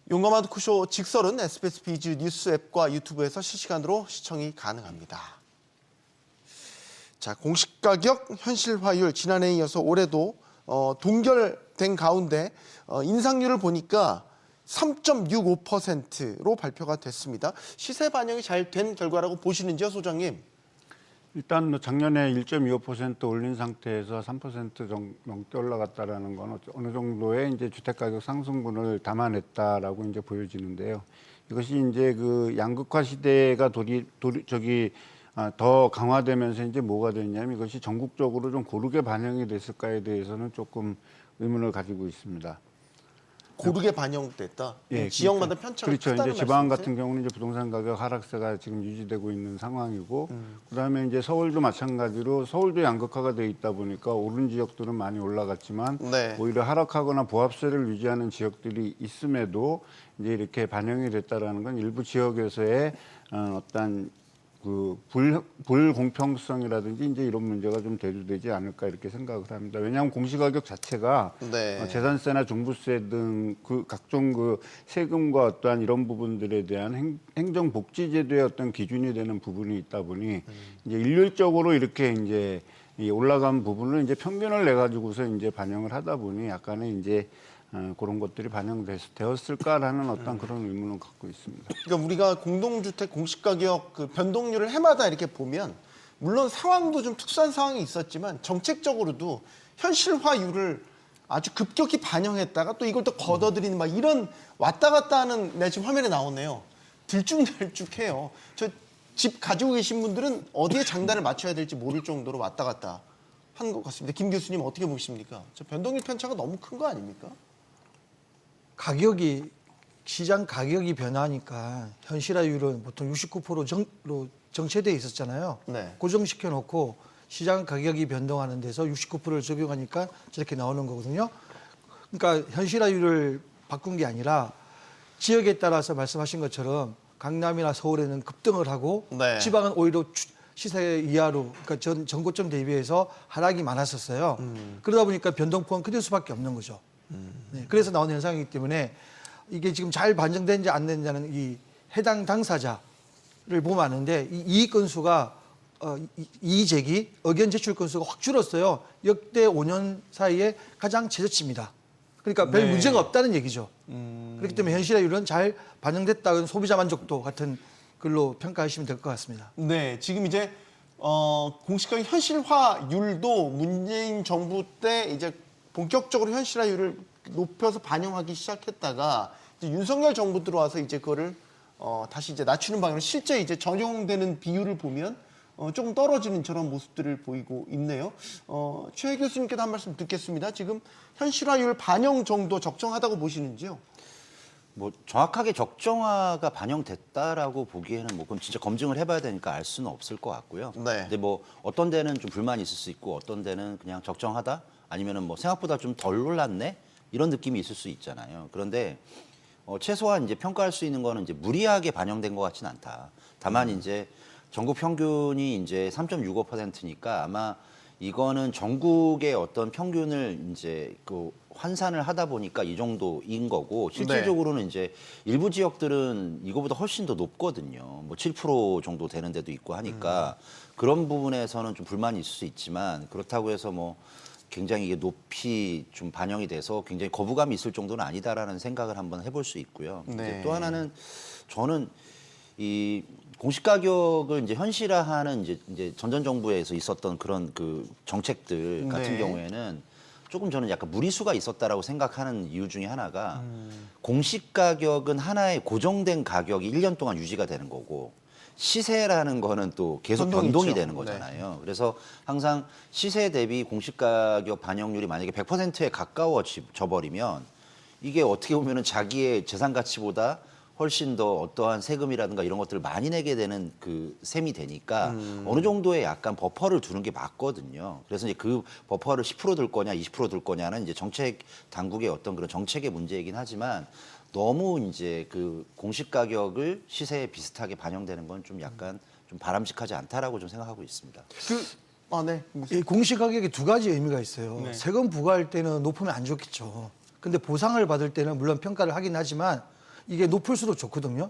용감한 토크쇼 직설은 SBS 비즈 뉴스 앱과 유튜브에서 실시간으로 시청이 가능합니다. 자, 공시가격 현실화율 지난해에 이어서 올해도 동결된 가운데 인상률을 보니까 3.65%로 발표가 됐습니다. 시세 반영이 잘 된 결과라고 보시는지요, 소장님? 일단 뭐 작년에 1.25% 올린 상태에서 3% 넘게 올라갔다라는 건 어느 정도의 이제 주택가격 상승분을 담아냈다라고 이제 보여지는데요. 이것이 이제 그 양극화 시대가 더 강화되면서 이제 뭐가 됐냐면 이것이 전국적으로 좀 고르게 반영이 됐을까에 대해서는 조금 의문을 가지고 있습니다. 고르게 반영됐다. 예, 지역마다 편차가 그렇죠. 크다는 이제 지방 말씀이세요? 같은 경우는 이제 부동산 가격 하락세가 지금 유지되고 있는 상황이고, 그다음에 이제 서울도 마찬가지로 서울도 양극화가 돼 있다 보니까 오른 지역들은 많이 올라갔지만 네. 오히려 하락하거나 보합세를 유지하는 지역들이 있음에도 이제 이렇게 반영이 됐다라는 건 일부 지역에서의 어떤 그 불공평성이라든지 이제 이런 문제가 좀 대두되지 않을까 이렇게 생각을 합니다. 왜냐하면 공시가격 자체가 네. 재산세나 종부세 등 그 각종 그 세금과 어떠한 이런 부분들에 대한 행정복지제도의 어떤 기준이 되는 부분이 있다 보니 이제 일률적으로 이렇게 이제 이 올라간 부분을 이제 평균을 내 가지고서 이제 반영을 하다 보니 약간의 이제 그런 것들이 반영되었을까라는 어떤 그런 의문을 갖고 있습니다. 그러니까 우리가 공동주택 공시가격 그 변동률을 해마다 이렇게 보면 물론 상황도 좀 특수한 상황이 있었지만 정책적으로도 현실화율을 아주 급격히 반영했다가 또 이걸 또 걷어들이는 막 이런 왔다 갔다 하는 네, 지금 화면에 나오네요. 들쭉날쭉해요. 저 집 가지고 계신 분들은 어디에 장단을 맞춰야 될지 모를 정도로 왔다 갔다 한 것 같습니다. 김 교수님 어떻게 보십니까? 저 변동률 편차가 너무 큰 거 아닙니까? 가격이 시장 가격이 변하니까 현실화율은 보통 69%로 정체돼 있었잖아요. 네. 고정시켜 놓고 시장 가격이 변동하는 데서 69%를 적용하니까 저렇게 나오는 거거든요. 그러니까 현실화율을 바꾼 게 아니라 지역에 따라서 말씀하신 것처럼 강남이나 서울에는 급등을 하고 네. 지방은 오히려 시세 이하로 그러니까 전고점 대비해서 하락이 많았었어요. 그러다 보니까 변동폭은 커질 수밖에 없는 거죠. 네, 그래서 나온 현상이기 때문에 이게 지금 잘 반영된지 안 되는지는 이 해당 당사자를 보면 아는데 이 이익 건수가 이의 제기, 의견 제출 건수가 확 줄었어요. 역대 5년 사이에 가장 최저치입니다. 그러니까 별 네. 문제가 없다는 얘기죠. 그렇기 때문에 현실화율은 잘 반영됐다는 소비자 만족도 같은 걸로 평가하시면 될 것 같습니다. 네, 지금 이제 공시가격 현실화율도 문재인 정부 때 이제 본격적으로 현실화율을 높여서 반영하기 시작했다가 이제 윤석열 정부 들어와서 이제 그거를 다시 이제 낮추는 방향으로 실제 이제 적용되는 비율을 보면 조금 떨어지는 저런 모습들을 보이고 있네요. 최 교수님께도 한 말씀 듣겠습니다. 지금 현실화율 반영 정도 적정하다고 보시는지요? 뭐 정확하게 적정화가 반영됐다라고 보기에는 뭐 그럼 진짜 검증을 해봐야 되니까 알 수는 없을 것 같고요. 네. 근데 뭐 어떤 데는 좀 불만이 있을 수 있고 어떤 데는 그냥 적정하다 아니면은 뭐 생각보다 좀 덜 올랐네 이런 느낌이 있을 수 있잖아요. 그런데 최소한 이제 평가할 수 있는 거는 이제 무리하게 반영된 것 같지는 않다. 다만 이제 전국 평균이 이제 3.65%니까 아마 이거는 전국의 어떤 평균을 이제 그 환산을 하다 보니까 이 정도인 거고 실질적으로는 이제 일부 지역들은 이거보다 훨씬 더 높거든요. 뭐 7% 정도 되는 데도 있고 하니까 그런 부분에서는 좀 불만이 있을 수 있지만 그렇다고 해서 뭐 굉장히 이게 높이 좀 반영이 돼서 굉장히 거부감이 있을 정도는 아니다라는 생각을 한번 해볼 수 있고요. 네. 근데 또 하나는 저는 이 공시가격을 이제 현실화하는 이제 전 정부에서 있었던 그런 그 정책들 같은 네. 경우에는 조금 저는 약간 무리수가 있었다라고 생각하는 이유 중에 하나가 공시가격은 하나의 고정된 가격이 1년 동안 유지가 되는 거고 시세라는 거는 또 계속 변동이 변동이 있죠. 되는 거잖아요. 그래서 항상 시세 대비 공시가격 반영률이 만약에 100%에 가까워져 버리면 이게 어떻게 보면은 자기의 재산 가치보다 훨씬 더 어떠한 세금이라든가 이런 것들을 많이 내게 되는 그 셈이 되니까 어느 정도의 약간 버퍼를 두는 게 맞거든요. 그래서 이제 그 버퍼를 10% 둘 거냐 20% 둘 거냐는 이제 정책 당국의 어떤 그런 정책의 문제이긴 하지만 너무 이제 그 공시 가격을 시세에 비슷하게 반영되는 건 좀 약간 좀 바람직하지 않다라고 좀 생각하고 있습니다. 네. 이 공시가격에 두 가지 의미가 있어요. 네. 세금 부과할 때는 높으면 안 좋겠죠. 근데 보상을 받을 때는 물론 평가를 하긴 하지만 이게 높을수록 좋거든요.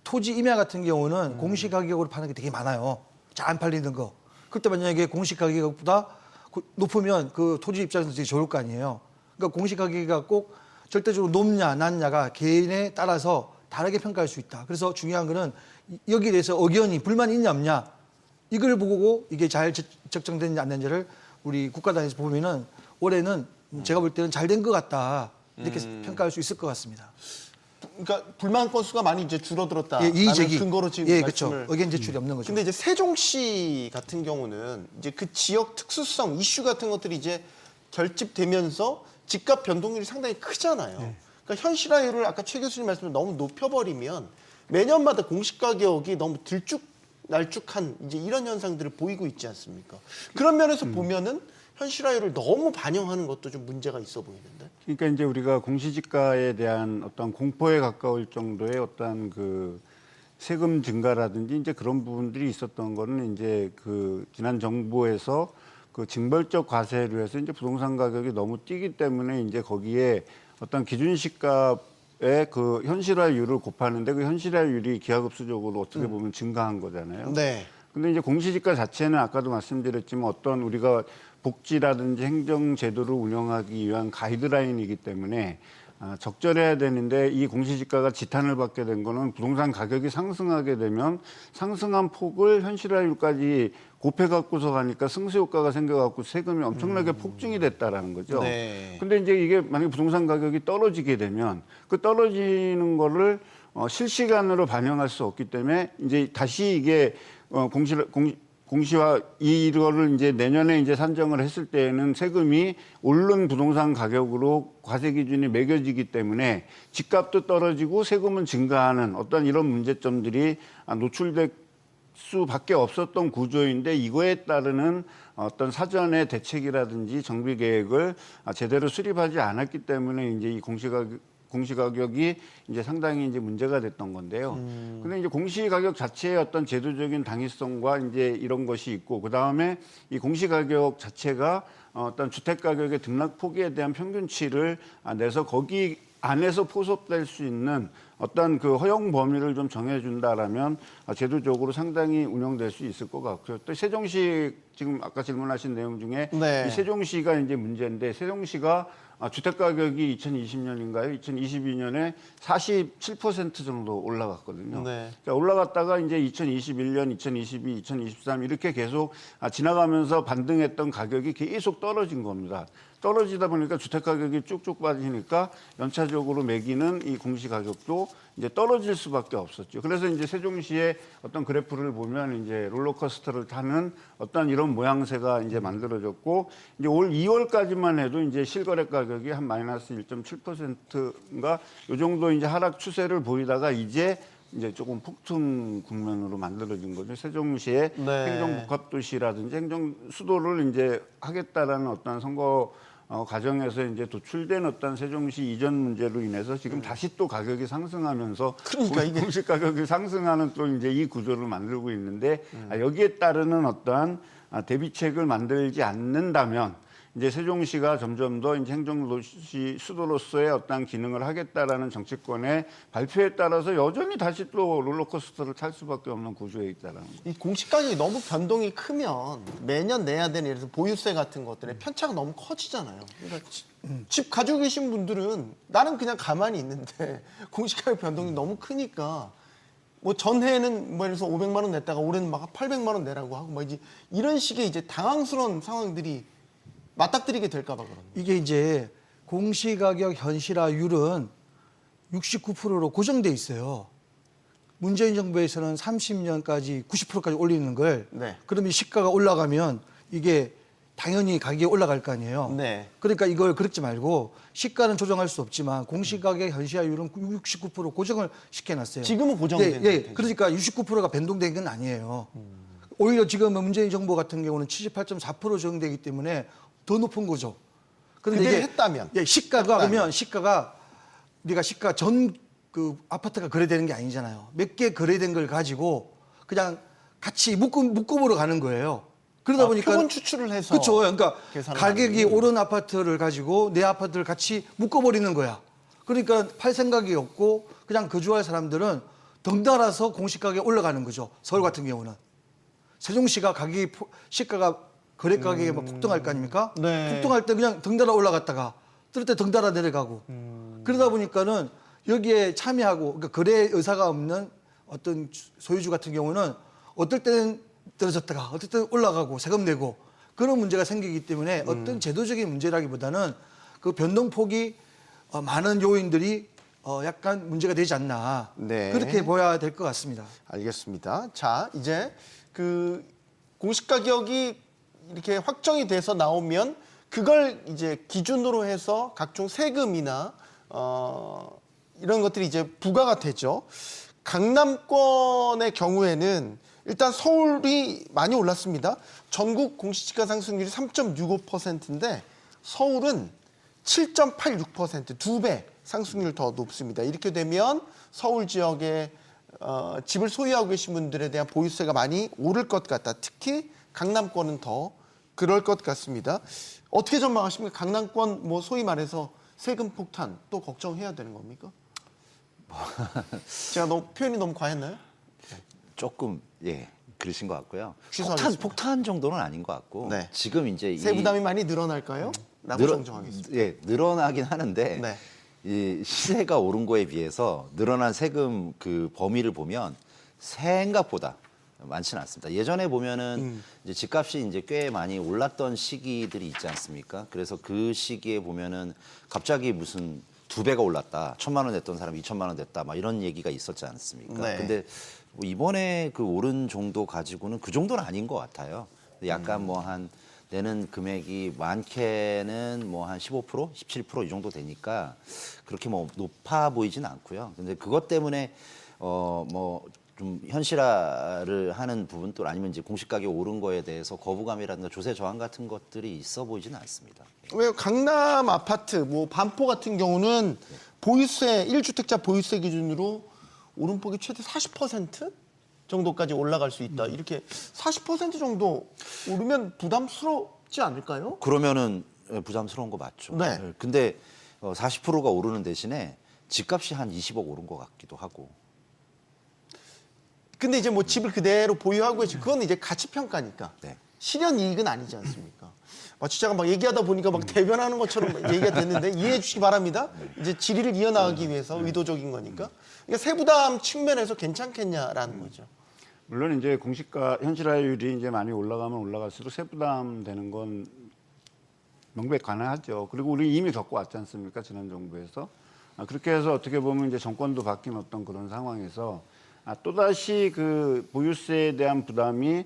토지 임야 같은 경우는 공시가격으로 파는 게 되게 많아요. 잘 안 팔리는 거. 그때 만약에 공시가격보다 높으면 그 토지 입장에서 되게 좋을 거 아니에요. 그러니까 공시가격이 꼭 절대적으로 높냐 낮냐가 개인에 따라서 다르게 평가할 수 있다. 그래서 중요한 거는 여기에 대해서 의견이 불만이 있냐 없냐 이걸 보고 이게 잘 적정됐는지 안 됐는지를 우리 국가단에서 보면은 올해는 제가 볼 때는 잘 된 것 같다 이렇게 평가할 수 있을 것 같습니다. 그러니까 불만 건수가 많이 이제 줄어들었다. 예, 이의제기. 근거로 지금 예, 말씀을. 그렇죠. 의견 제출이 없는 거죠. 근데 이제 세종시 같은 경우는 이제 그 지역 특수성 이슈 같은 것들이 이제 결집되면서 집값 변동률이 상당히 크잖아요. 그러니까 현실화율을 아까 최 교수님 말씀을 너무 높여버리면 매년마다 공시 가격이 너무 들쭉날쭉한 이제 이런 현상들을 보이고 있지 않습니까? 그런 면에서 보면은 현실화율을 너무 반영하는 것도 좀 문제가 있어 보이는데. 그러니까 이제 우리가 공시지가에 대한 어떤 공포에 가까울 정도의 어떤 그 세금 증가라든지 이제 그런 부분들이 있었던 거는 이제 그 지난 정부에서 그 징벌적 과세로 해서 이제 부동산 가격이 너무 뛰기 때문에 이제 거기에 어떤 기준시가의 그 현실화율을 곱하는데 그 현실화율이 기하급수적으로 어떻게 보면 증가한 거잖아요. 네. 근데 이제 공시지가 자체는 아까도 말씀드렸지만 어떤 우리가 복지라든지 행정제도를 운영하기 위한 가이드라인이기 때문에 적절해야 되는데 이 공시지가가 지탄을 받게 된 거는 부동산 가격이 상승하게 되면 상승한 폭을 현실화율까지 곱해갖고서 가니까 승수효과가 생겨갖고 세금이 엄청나게 폭증이 됐다라는 거죠. 네. 근데 이제 이게 만약에 부동산 가격이 떨어지게 되면 그 떨어지는 거를 실시간으로 반영할 수 없기 때문에 이제 다시 이게 공시화 이거를 이제 내년에 이제 산정을 했을 때에는 세금이 오른 부동산 가격으로 과세 기준이 매겨지기 때문에 집값도 떨어지고 세금은 증가하는 어떤 이런 문제점들이 노출될 수밖에 없었던 구조인데 이거에 따르는 어떤 사전의 대책이라든지 정비 계획을 제대로 수립하지 않았기 때문에 이제 이 공시가격이 이제 상당히 이제 문제가 됐던 건데요. 근데 이제 공시가격 자체의 어떤 제도적인 당위성과 이제 이런 것이 있고 그 다음에 이 공시가격 자체가 어떤 주택가격의 등락폭에 대한 평균치를 내서 거기 안에서 포섭될 수 있는 어떤 그 허용 범위를 좀 정해준다라면 제도적으로 상당히 운영될 수 있을 것 같고요. 또 세종시 지금 아까 질문하신 내용 중에 네. 이 세종시가 이제 문제인데 세종시가 주택 가격이 2020년인가요? 2022년에 47% 정도 올라갔거든요. 네. 그러니까 올라갔다가 이제 2021년, 2022, 2023 이렇게 계속 지나가면서 반등했던 가격이 계속 떨어진 겁니다. 떨어지다 보니까 주택 가격이 쭉쭉 빠지니까 연차적으로 매기는 이 공시 가격도 이제 떨어질 수밖에 없었죠. 그래서 이제 세종시의 어떤 그래프를 보면 이제 롤러코스터를 타는 어떤 이런 모양새가 이제 만들어졌고 이제 올 2월까지만 해도 이제 실거래 가격이 한 마이너스 1.7%인가 요 정도 이제 하락 추세를 보이다가 이제 조금 폭등 국면으로 만들어진 거죠. 세종시의 네. 행정복합도시라든지 행정 수도를 이제 하겠다라는 어떤 선거 과정에서 이제 도출된 어떤 세종시 이전 문제로 인해서 지금 다시 또 가격이 상승하면서 그러니까 이게 공시 가격이 상승하는 또 이제 이 구조를 만들고 있는데 여기에 따르는 어떠한 대비책을 만들지 않는다면 이제 세종시가 점점 더 이제 행정도시 수도로서의 어떤 기능을 하겠다라는 정치권의 발표에 따라서 여전히 다시 또 롤러코스터를 탈 수밖에 없는 구조에 있다라는 거죠. 이 공시 가격이 너무 변동이 크면 매년 내야 되는 예를 들어서 보유세 같은 것들의 편차가 너무 커지잖아요. 그러니까 집 가지고 계신 분들은 나는 그냥 가만히 있는데 공시 가격 변동이 너무 크니까 뭐 전해에는 뭐 예를 들어서 500만 원 냈다가 올해는 막 800만 원 내라고 하고 뭐 이제 이런 식의 이제 당황스러운 상황들이 맞닥뜨리게 될까 봐 그런 거예요. 이게 이제 공시가격 현실화율은 69%로 고정돼 있어요. 문재인 정부에서는 30년까지 90%까지 올리는 걸 네. 그러면 시가가 올라가면 이게 당연히 가격이 올라갈 거 아니에요. 네. 그러니까 이걸 그렇지 말고 시가는 조정할 수 없지만 공시가격 현실화율은 69% 고정을 시켜놨어요. 지금은 고정된 상태죠. 그러니까 69%가 변동된 건 아니에요. 오히려 지금 문재인 정부 같은 경우는 78.4% 적용되기 때문에 더 높은 거죠. 그런데 그대로 이게 했다면. 시가가 그러면 시가가 우리가 시가 전 그 아파트가 거래되는 게 아니잖아요. 몇 개 거래된 걸 가지고 그냥 같이 묶음으로 가는 거예요. 그러다 보니까 표본 추출을 해서 그렇죠. 그러니까 계산을 가격이 하는. 오른 아파트를 가지고 내 아파트를 같이 묶어버리는 거야. 그러니까 팔 생각이 없고 그냥 거주할 사람들은 덩달아서 공시가격이 올라가는 거죠. 서울 같은 경우는. 세종시가 시가가 거래 가격이 막 폭등할 거 아닙니까? 네. 폭등할 때 그냥 덩달아 올라갔다가 뜰 때 덩달아 내려가고. 그러다 보니까는 여기에 참여하고 그러니까 거래 의사가 없는 어떤 소유주 같은 경우는 어떨 때는 떨어졌다가 어떨 때는 올라가고 세금 내고 그런 문제가 생기기 때문에 어떤 제도적인 문제라기보다는 그 변동폭이 많은 요인들이 약간 문제가 되지 않나. 네. 그렇게 보여야 될 것 같습니다. 알겠습니다. 자, 이제 그 공시가격이 이렇게 확정이 돼서 나오면 그걸 이제 기준으로 해서 각종 세금이나 이런 것들이 이제 부과가 되죠. 강남권의 경우에는 일단 서울이 많이 올랐습니다. 전국 공시지가 상승률이 3.65%인데 서울은 7.86%, 2배 상승률 더 높습니다. 이렇게 되면 서울 지역에 집을 소유하고 계신 분들에 대한 보유세가 많이 오를 것 같다. 특히 강남권은 더 그럴 것 같습니다. 어떻게 전망하십니까? 강남권 뭐 소위 말해서 세금 폭탄 또 걱정해야 되는 겁니까? 제가 표현이 너무 과했나요? 조금 그러신 것 같고요. 취소하겠습니다. 폭탄 정도는 아닌 것 같고 네. 지금 이제 세부담이 많이 늘어날까요? 라고 정정하겠습니다. 늘어나긴 하는데 네. 이 시세가 오른 거에 비해서 늘어난 세금 그 범위를 보면 생각보다 많지는 않습니다. 예전에 보면은 이제 집값이 이제 꽤 많이 올랐던 시기들이 있지 않습니까? 그래서 그 시기에 보면은 갑자기 무슨 2배가 올랐다, 1,000만 원 냈던 사람이 2,000만 원 냈다, 막 이런 얘기가 있었지 않습니까? 네. 근데 뭐 이번에 그 오른 정도 가지고는 그 정도는 아닌 것 같아요. 약간 뭐 한 내는 금액이 많게는 뭐 한 15%, 17% 이 정도 되니까 그렇게 뭐 높아 보이진 않고요. 근데 그것 때문에 뭐 좀 현실화를 하는 부분도 아니면 이제 공시 가격 오른 거에 대해서 거부감이라든가 조세 저항 같은 것들이 있어 보이지는 않습니다. 왜 강남 아파트, 뭐 반포 같은 경우는 보유세 1주택자 보유세 기준으로 오름폭이 최대 40% 정도까지 올라갈 수 있다. 이렇게 40% 정도 오르면 부담스럽지 않을까요? 그러면은 부담스러운 거 맞죠. 네. 근데 40%가 오르는 대신에 집값이 한 20억 오른 것 같기도 하고. 근데 이제 뭐 집을 그대로 보유하고 계시 그건 이제 가치 평가니까 네. 실현 이익은 아니지 않습니까? 마치 제가 막 얘기하다 보니까 막 대변하는 것처럼 얘기가 됐는데 이해해 주시기 바랍니다. 이제 질의를 이어나가기 위해서 의도적인 거니까. 그러니까 세부담 측면에서 괜찮겠냐라는 거죠. 물론 이제 공시가 현실화율이 이제 많이 올라가면 올라갈수록 세부담 되는 건 명백관하죠. 그리고 우리 이미 겪어왔지 않습니까? 지난 정부에서. 그렇게 해서 어떻게 보면 이제 정권도 바뀐 어떤 그런 상황에서 또다시 그 보유세에 대한 부담이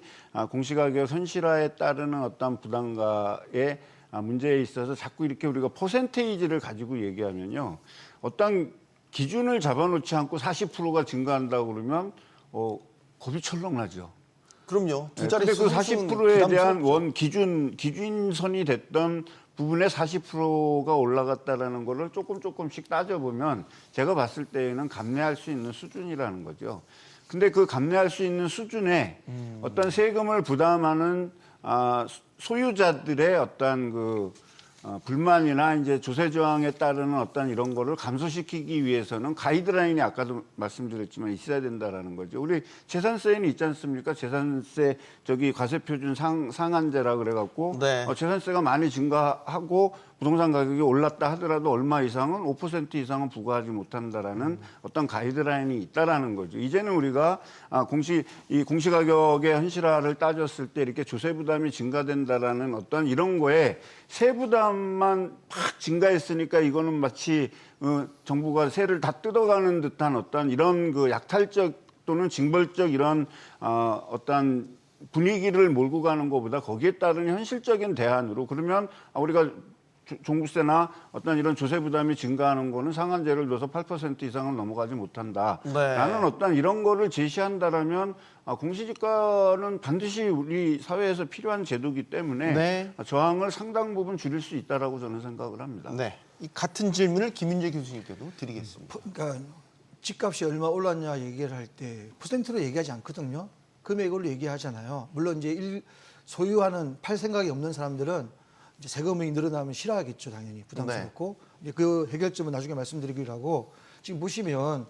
공시가격 현실화에 따르는 어떤 부담과의 문제에 있어서 자꾸 이렇게 우리가 퍼센테이지를 가지고 얘기하면요. 어떤 기준을 잡아놓지 않고 40%가 증가한다고 그러면 겁이 철렁나죠. 그럼요. 두 자리 근데 그 40%에 대한 원 기준선이 됐던 부분에 40%가 올라갔다라는 거를 조금씩 따져보면 제가 봤을 때에는 감내할 수 있는 수준이라는 거죠. 근데 그 감내할 수 있는 수준에 어떤 세금을 부담하는 소유자들의 어떤 그 불만이나 이제 조세 저항에 따르는 어떤 이런 거를 감소시키기 위해서는 가이드라인이 아까도 말씀드렸지만 있어야 된다라는 거죠. 우리 재산세에는 있지 않습니까? 재산세 과세 표준 상한제라 그래갖고 네. 재산세가 많이 증가하고 부동산 가격이 올랐다 하더라도 얼마 이상은 5% 이상은 부과하지 못한다라는 어떤 가이드라인이 있다라는 거죠. 이제는 우리가 공시 가격의 현실화를 따졌을 때 이렇게 조세 부담이 증가된다라는 어떤 이런 거에 세부담만 팍 증가했으니까 이거는 마치 정부가 세를 다 뜯어가는 듯한 어떤 이런 그 약탈적 또는 징벌적 이런 어떤 분위기를 몰고 가는 것보다 거기에 따른 현실적인 대안으로 그러면 우리가 종부세나 어떤 이런 조세 부담이 증가하는 거는 상한제를 넣어서 8% 이상은 넘어가지 못한다. 네. 라는 어떤 이런 거를 제시한다라면 공시지가는 반드시 우리 사회에서 필요한 제도이기 때문에 네. 저항을 상당 부분 줄일 수 있다라고 저는 생각을 합니다. 네. 이 같은 질문을 김윤재 교수님께도 드리겠습니다. 그러니까 집값이 얼마 올랐냐 얘기를 할 때 퍼센트로 얘기하지 않거든요. 금액으로 얘기하잖아요. 물론 이제 소유하는 팔 생각이 없는 사람들은 이제 세금이 늘어나면 싫어하겠죠, 당연히 부담스럽고. 이제 그 해결점은 나중에 말씀드리기로 하고 지금 보시면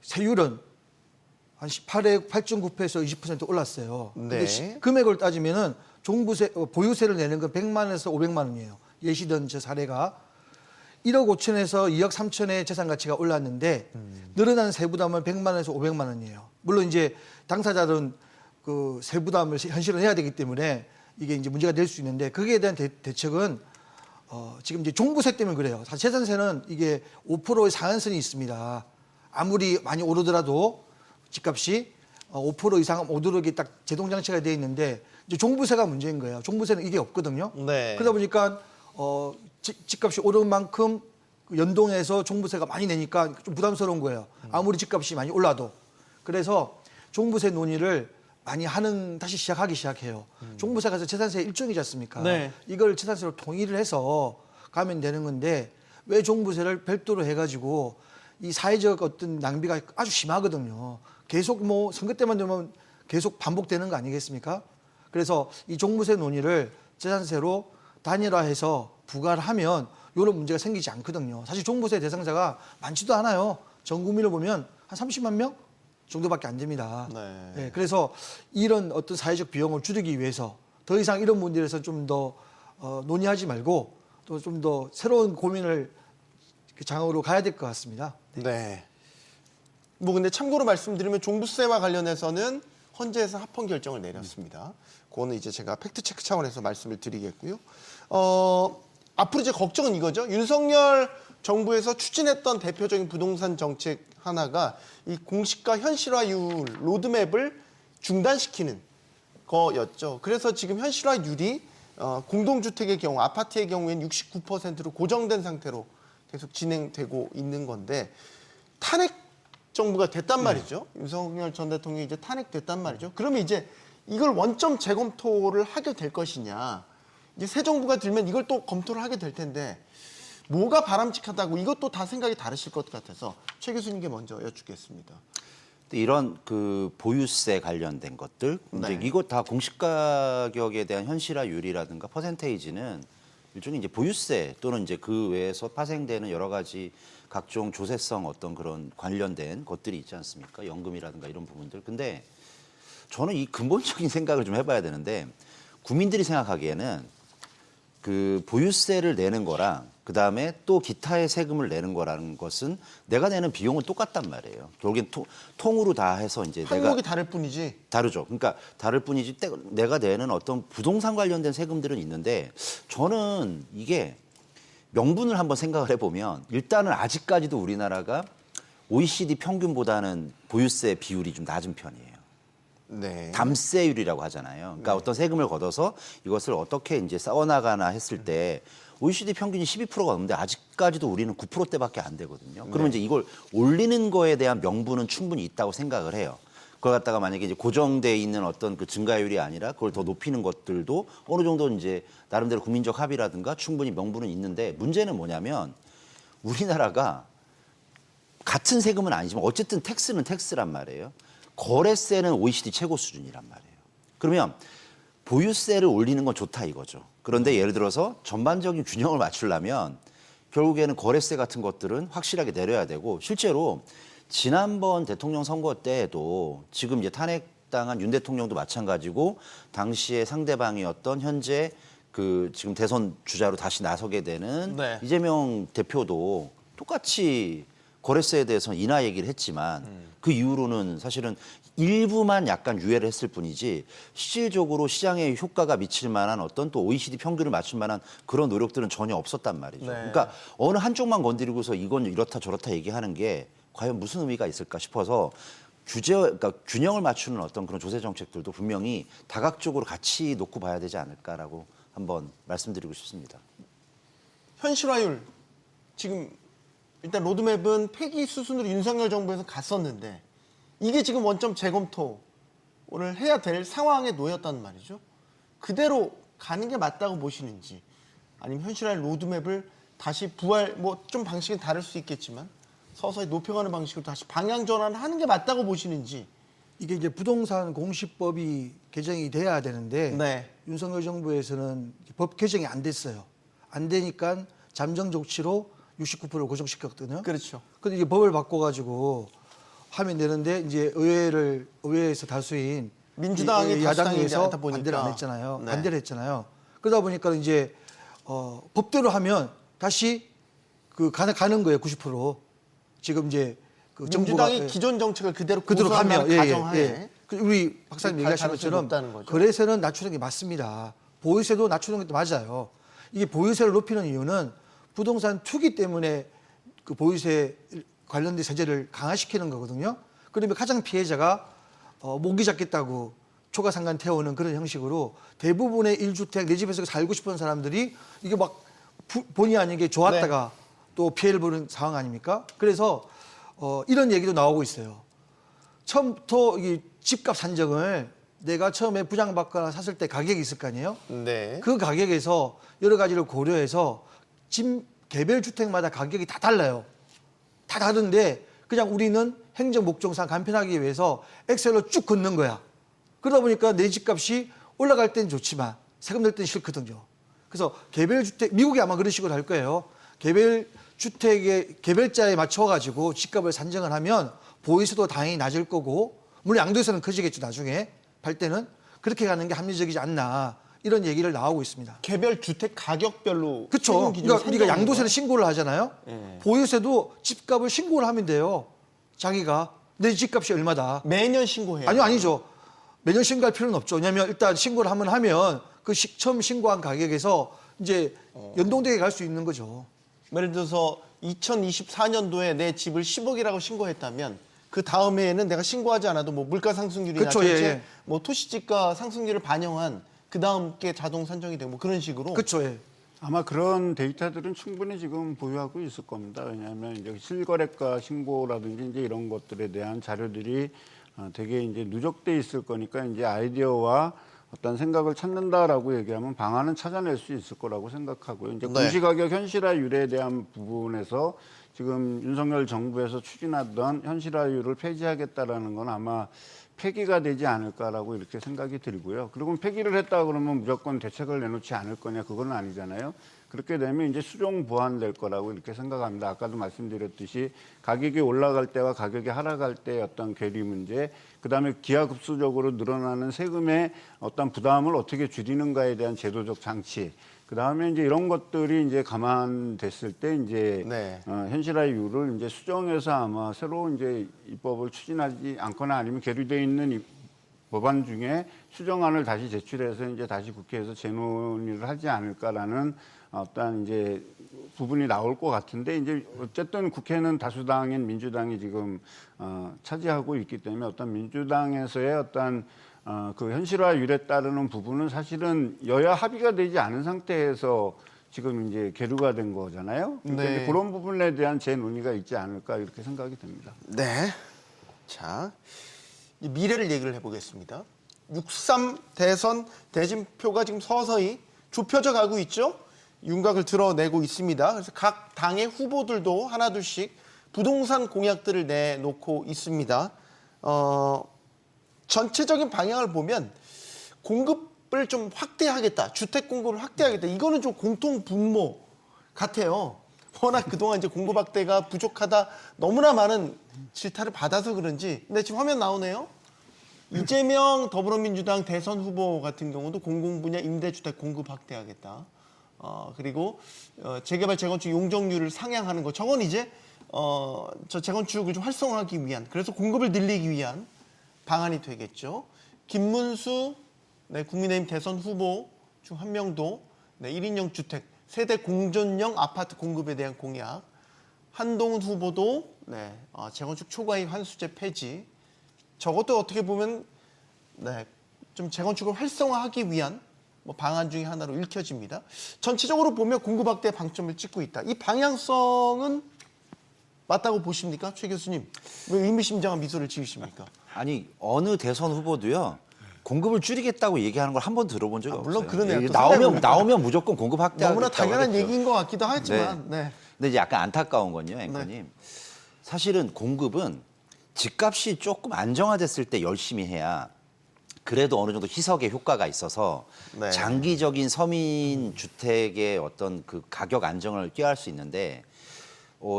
세율은 한 8.9%에서 20% 올랐어요. 근데 네. 금액을 따지면은 보유세를 내는 건 100만 원에서 500만 원이에요. 예시든 저 사례가 1억 5천에서 2억 3천의 재산 가치가 올랐는데 늘어난 세부담은 100만 원에서 500만 원이에요. 물론 이제 당사자들은 그 세부담을 현실화해야 되기 때문에 이게 이제 문제가 될 수 있는데 거기에 대한 대책은 지금 이제 종부세 때문에 그래요. 사실 재산세는 이게 5%의 상한선이 있습니다. 아무리 많이 오르더라도 집값이 5% 이상 오르게 딱 제동 장치가 되어 있는데 이제 종부세가 문제인 거예요. 종부세는 이게 없거든요. 네. 그러다 보니까 집값이 오른 만큼 연동해서 종부세가 많이 내니까 좀 부담스러운 거예요. 아무리 집값이 많이 올라도. 그래서 종부세 논의를 많이 다시 시작하기 시작해요. 종부세가 재산세 일종이지 않습니까? 네. 이걸 재산세로 통일을 해서 가면 되는 건데 왜 종부세를 별도로 해가지고 이 사회적 어떤 낭비가 아주 심하거든요. 계속 뭐 선거 때만 되면 계속 반복되는 거 아니겠습니까? 그래서 이 종부세 논의를 재산세로 단일화해서 부과를 하면 이런 문제가 생기지 않거든요. 사실 종부세 대상자가 많지도 않아요. 전 국민을 보면 한 30만 명 정도밖에 안 됩니다. 네. 네, 그래서 이런 어떤 사회적 비용을 줄이기 위해서 더 이상 이런 문제에서 좀 더 논의하지 말고 또 좀 더 새로운 고민을 장으로 가야 될 것 같습니다. 네. 뭐 근데 참고로 말씀드리면 종부세와 관련해서는 헌재에서 합헌 결정을 내렸습니다. 그거는 이제 제가 팩트 체크 차원에서 말씀을 드리겠고요. 앞으로 이제 걱정은 이거죠. 윤석열 정부에서 추진했던 대표적인 부동산 정책 하나가 이 공시가 현실화율 로드맵을 중단시키는 거였죠. 그래서 지금 현실화율이 공동주택의 경우, 아파트의 경우에는 69%로 고정된 상태로 계속 진행되고 있는 건데 탄핵 정부가 됐단 말이죠. 윤석열 전 대통령이 이제 탄핵됐단 말이죠. 그러면 이제 이걸 원점 재검토를 하게 될 것이냐. 이제 새 정부가 들면 이걸 또 검토를 하게 될 텐데 뭐가 바람직하다고 이것도 다 생각이 다르실 것 같아서 최 교수님께 먼저 여쭙겠습니다. 이런 그 보유세 관련된 것들, 이제 네. 이거 다 공시가격에 대한 현실화율이라든가 퍼센테이지는 일종의 이제 보유세 또는 이제 그 외에서 파생되는 여러 가지 각종 조세성 어떤 그런 관련된 것들이 있지 않습니까? 연금이라든가 이런 부분들. 근데 저는 이 근본적인 생각을 좀 해봐야 되는데 국민들이 생각하기에는 그 보유세를 내는 거랑 그 다음에 또 기타의 세금을 내는 거라는 것은 내가 내는 비용은 똑같단 말이에요. 결국엔 통으로 다 해서 이제 항목이 다를 뿐이지. 다르죠. 그러니까 다를 뿐이지 내가 내는 어떤 부동산 관련된 세금들은 있는데 저는 이게 명분을 한번 생각을 해보면 일단은 아직까지도 우리나라가 OECD 평균보다는 보유세 비율이 좀 낮은 편이에요. 네. 담세율이라고 하잖아요. 그러니까 어떤 세금을 걷어서 이것을 어떻게 이제 쌓아나가나 했을 때 OECD 평균이 12%가 넘는데 아직까지도 우리는 9%대밖에 안 되거든요. 그러면 이제 이걸 올리는 거에 대한 명분은 충분히 있다고 생각을 해요. 그걸 갖다가 만약에 이제 고정돼 있는 어떤 그 증가율이 아니라 그걸 더 높이는 것들도 어느 정도 이제 나름대로 국민적 합의라든가 충분히 명분은 있는데 문제는 뭐냐면 우리나라가 같은 세금은 아니지만 어쨌든 텍스는 텍스란 말이에요. 거래세는 OECD 최고 수준이란 말이에요. 그러면 보유세를 올리는 건 좋다 이거죠. 그런데 예를 들어서 전반적인 균형을 맞추려면 결국에는 거래세 같은 것들은 확실하게 내려야 되고 실제로 지난번 대통령 선거 때에도 지금 이제 탄핵당한 윤 대통령도 마찬가지고 당시에 상대방이었던 현재 그 지금 대선 주자로 다시 나서게 되는 네. 이재명 대표도 똑같이 거래세에 대해서는 인하 얘기를 했지만 그 이후로는 사실은 일부만 약간 유예를 했을 뿐이지 실질적으로 시장에 효과가 미칠 만한 어떤 또 OECD 평균을 맞출 만한 그런 노력들은 전혀 없었단 말이죠. 네. 그러니까 어느 한쪽만 건드리고서 이건 이렇다 저렇다 얘기하는 게 과연 무슨 의미가 있을까 싶어서 그러니까 균형을 맞추는 어떤 그런 조세 정책들도 분명히 다각적으로 같이 놓고 봐야 되지 않을까라고 한번 말씀드리고 싶습니다. 현실화율 지금 일단 로드맵은 폐기 수순으로 윤석열 정부에서 갔었는데 이게 지금 원점 재검토를 해야 될 상황에 놓였단 말이죠. 그대로 가는 게 맞다고 보시는지 아니면 현실화율 로드맵을 다시 부활 뭐 좀 방식은 다를 수 있겠지만 서서히 높여가는 방식으로 다시 방향 전환을 하는 게 맞다고 보시는지. 이게 이제 부동산 공시법이 개정이 돼야 되는데 네. 윤석열 정부에서는 법 개정이 안 됐어요. 안 되니까 잠정 조치로 69%를 고정시켰거든요. 그렇죠. 근데 이제 법을 바꿔가지고 하면 되는데 이제 의회에서 다수인 민주당이 야당에서 하다 보니까. 반대를 안 했잖아요. 네. 반대를 했잖아요. 그러다 보니까 이제 법대로 하면 다시 가는 거예요. 90%. 지금 이제 그 정부가 민주당이 기존 정책을 그대로 그대로 고수한다는 가면 가정하에 우리 박사님 갈 얘기하신 가능성이 것처럼 높다는 거죠. 거래세는 낮추는 게 맞습니다. 보유세도 낮추는 것도 맞아요. 이게 보유세를 높이는 이유는 부동산 투기 때문에 그 보유세 관련된 세제를 강화시키는 거거든요. 그러면 가장 피해자가 모기 잡겠다고 초과상간 태우는 그런 형식으로 대부분의 1주택 내 집에서 살고 싶은 사람들이 이게 막 본의 아니게 좋았다가 또 피해를 보는 상황 아닙니까? 그래서 이런 얘기도 나오고 있어요. 처음부터 이 집값 산정을 내가 처음에 분양받거나 샀을 때 가격이 있을 거 아니에요? 네. 그 가격에서 여러 가지를 고려해서 집 개별 주택마다 가격이 다 달라요. 다 다른데 그냥 우리는 행정 목적상 간편하기 위해서 엑셀로 쭉 긋는 거야. 그러다 보니까 내 집값이 올라갈 땐 좋지만 세금 낼 땐 싫거든요. 그래서 개별 주택 미국이 아마 그런 식으로 할 거예요. 개별 주택의 개별자에 맞춰 가지고 집값을 산정을 하면 보유세도 당연히 낮을 거고 물론 양도세는 커지겠죠 나중에 팔 때는 그렇게 가는 게 합리적이지 않나 이런 얘기를 나오고 있습니다. 개별 주택 가격별로 그렇죠. 세금 기준을 그러니까 우리가 산정하는 양도세를 거예요? 신고를 하잖아요. 예. 보유세도 집값을 신고를 하면 돼요. 자기가 내 집값이 얼마다. 매년 신고해요. 아니죠. 매년 신고할 필요는 없죠. 왜냐하면 일단 신고를 하면 그 처음 신고한 가격에서 이제 연동되게 갈 수 있는 거죠. 예를 들어서 2024년도에 내 집을 10억이라고 신고했다면 그 다음해에는 내가 신고하지 않아도 뭐 물가 상승률이나 그쵸, 전체 예. 뭐 토시지가 상승률을 반영한 그 다음 게 자동 산정이 되고 뭐 그런 식으로. 그렇죠. 예. 아마 그런 데이터들은 충분히 지금 보유하고 있을 겁니다. 왜냐하면 이제 실거래가 신고라든지 이제 이런 것들에 대한 자료들이 되게 이제 누적돼 있을 거니까 이제 아이디어와 어떤 생각을 찾는다라고 얘기하면 방안은 찾아낼 수 있을 거라고 생각하고요. 이제 네. 공시가격 현실화율에 대한 부분에서 지금 윤석열 정부에서 추진하던 현실화율을 폐지하겠다라는 건 아마 폐기가 되지 않을까라고 이렇게 생각이 들고요. 그리고 폐기를 했다 그러면 무조건 대책을 내놓지 않을 거냐 그건 아니잖아요. 그렇게 되면 이제 수정 보완될 거라고 이렇게 생각합니다. 아까도 말씀드렸듯이 가격이 올라갈 때와 가격이 하락할 때의 어떤 괴리 문제, 그다음에 기하급수적으로 늘어나는 세금의 어떤 부담을 어떻게 줄이는가에 대한 제도적 장치, 그다음에 이제 이런 것들이 이제 감안됐을 때 이제 네. 현실화율을 이제 수정해서 아마 새로 이제 입법을 추진하지 않거나 아니면 계류되어 있는 법안 중에 수정안을 다시 제출해서 이제 다시 국회에서 재논의를 하지 않을까라는 어떤 이제 부분이 나올 것 같은데 이제 어쨌든 국회는 다수당인 민주당이 지금 차지하고 있기 때문에 어떤 민주당에서의 어떤 그 현실화율에 따르는 부분은 사실은 여야 합의가 되지 않은 상태에서 지금 이제 계류가 된 거잖아요. 그러니까 네. 이제 그런 부분에 대한 재논의가 있지 않을까 이렇게 생각이 듭니다. 네. 자, 이제 미래를 얘기를 해보겠습니다. 6.3 대선 대진표가 지금 서서히 좁혀져 가고 있죠. 윤곽을 드러내고 있습니다. 그래서 각 당의 후보들도 하나둘씩 부동산 공약들을 내놓고 있습니다. 전체적인 방향을 보면 공급을 좀 확대하겠다, 주택 공급을 확대하겠다. 이거는 좀 공통 분모 같아요. 워낙 그동안 이제 공급 확대가 부족하다, 너무나 많은 질타를 받아서 그런지. 근데 지금 화면 나오네요. 이재명 더불어민주당 대선 후보 같은 경우도 공공분야 임대주택 공급 확대하겠다. 그리고 재개발 재건축 용적률을 상향하는 거. 저건 이제 저 재건축을 좀 활성화하기 위한, 그래서 공급을 늘리기 위한 방안이 되겠죠. 김문수 국민의힘 대선 후보 중 한 명도 1인용 주택, 세대 공존형 아파트 공급에 대한 공약. 한동훈 후보도 재건축 초과이익 환수제 폐지. 저것도 어떻게 보면 좀 재건축을 활성화하기 위한 방안 중에 하나로 읽혀집니다. 전체적으로 보면 공급 확대에 방점을 찍고 있다. 이 방향성은 맞다고 보십니까? 최 교수님. 왜 의미심장한 미소를 지으십니까? 아니 어느 대선 후보도요 공급을 줄이겠다고 얘기하는 걸 한 번 들어본 적이 물론 없어요. 그러네요. 이게 또 나오면 무조건 공급 확대하겠다고 너무나 당연한 하겠죠. 얘기인 것 같기도 하지만. 네. 근데 이제 약간 안타까운 건요, 앵커님. 사실은 공급은 집값이 조금 안정화됐을 때 열심히 해야 그래도 어느 정도 희석의 효과가 있어서 네. 장기적인 서민 주택의 어떤 그 가격 안정을 꾀할 수 있는데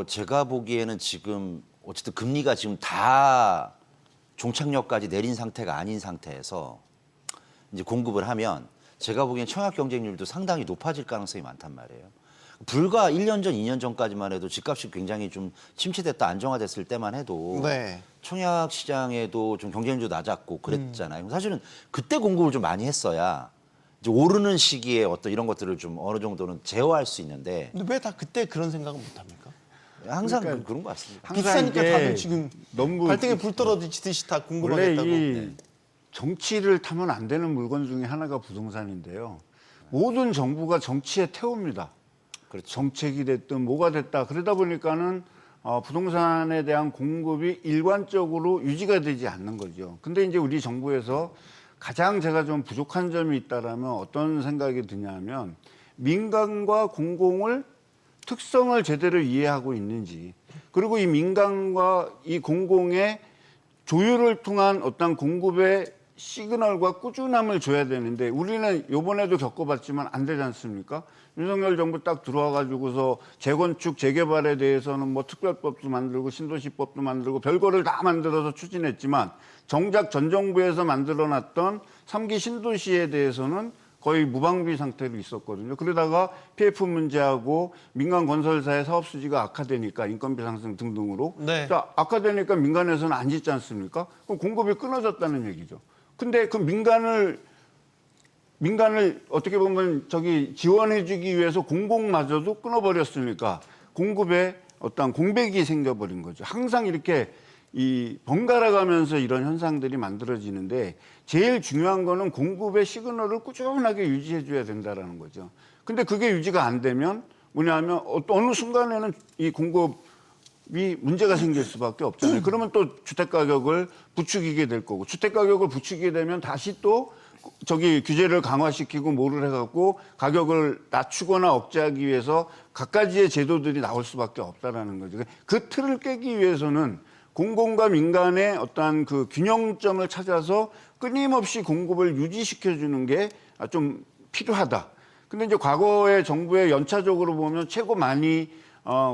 제가 보기에는 지금 어쨌든 금리가 지금 다 종착역까지 내린 상태가 아닌 상태에서 이제 공급을 하면 제가 보기엔 청약 경쟁률도 상당히 높아질 가능성이 많단 말이에요. 불과 1년 전, 2년 전까지만 해도 집값이 굉장히 좀 침체됐다 안정화됐을 때만 해도 네. 청약 시장에도 좀 경쟁률도 낮았고 그랬잖아요. 사실은 그때 공급을 좀 많이 했어야 이제 오르는 시기에 어떤 이런 것들을 좀 어느 정도는 제어할 수 있는데 근데 왜 다 그때 그런 생각은 못 합니까? 항상 그러니까 그런 것 같습니다. 항상 비싸니까 이게 다들 지금 너무 발등에 불 떨어지듯이 다 원래 공급하겠다고. 이 정치를 타면 안 되는 물건 중에 하나가 부동산인데요. 모든 정부가 정치에 태웁니다. 그렇죠. 정책이 됐든 뭐가 됐다. 그러다 보니까는 부동산에 대한 공급이 일관적으로 유지가 되지 않는 거죠. 근데 이제 우리 정부에서 가장 제가 좀 부족한 점이 있다라면 어떤 생각이 드냐면 민간과 공공을 특성을 제대로 이해하고 있는지, 그리고 이 민간과 이 공공의 조율을 통한 어떤 공급의 시그널과 꾸준함을 줘야 되는데 우리는 이번에도 겪어봤지만 안 되지 않습니까? 윤석열 정부 딱 들어와가지고서 재건축, 재개발에 대해서는 뭐 특별법도 만들고 신도시법도 만들고 별거를 다 만들어서 추진했지만 정작 전 정부에서 만들어놨던 3기 신도시에 대해서는 거의 무방비 상태로 있었거든요. 그러다가 PF 문제하고 민간 건설사의 사업 수지가 악화되니까 인건비 상승 등등으로 네. 자, 악화되니까 민간에서는 안 짓지 않습니까? 그럼 공급이 끊어졌다는 얘기죠. 근데 그 민간을 어떻게 보면 지원해주기 위해서 공공마저도 끊어버렸으니까 공급에 어떤 공백이 생겨버린 거죠. 항상 이렇게 번갈아 가면서 이런 현상들이 만들어지는데 제일 중요한 거는 공급의 시그널을 꾸준하게 유지해줘야 된다라는 거죠. 근데 그게 유지가 안 되면 뭐냐면 어느 순간에는 이 공급이 문제가 생길 수밖에 없잖아요. 그러면 또 주택가격을 부추기게 될 거고 주택가격을 부추기게 되면 다시 또 규제를 강화시키고 뭐를 해갖고 가격을 낮추거나 억제하기 위해서 갖가지의 제도들이 나올 수밖에 없다라는 거죠. 그 틀을 깨기 위해서는 공공과 민간의 어떠한 그 균형점을 찾아서 끊임없이 공급을 유지시켜주는 게 좀 필요하다. 근데 이제 과거에 정부의 연차적으로 보면 최고 많이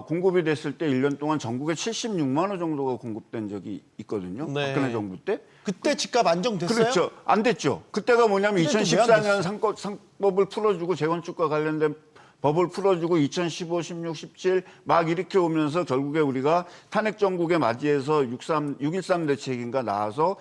공급이 됐을 때 1년 동안 전국에 76만 원 정도가 공급된 적이 있거든요. 네. 박근혜 정부 때. 그때 집값 안정됐어요? 그렇죠. 안 됐죠. 그때가 뭐냐면 그때도 왜안 2014년 상법을 풀어주고 재건축과 관련된 법을 풀어주고 2015, 16, 17 막 이렇게 오면서 결국에 우리가 탄핵 정국에 맞이해서 6.13 대책인가 나와서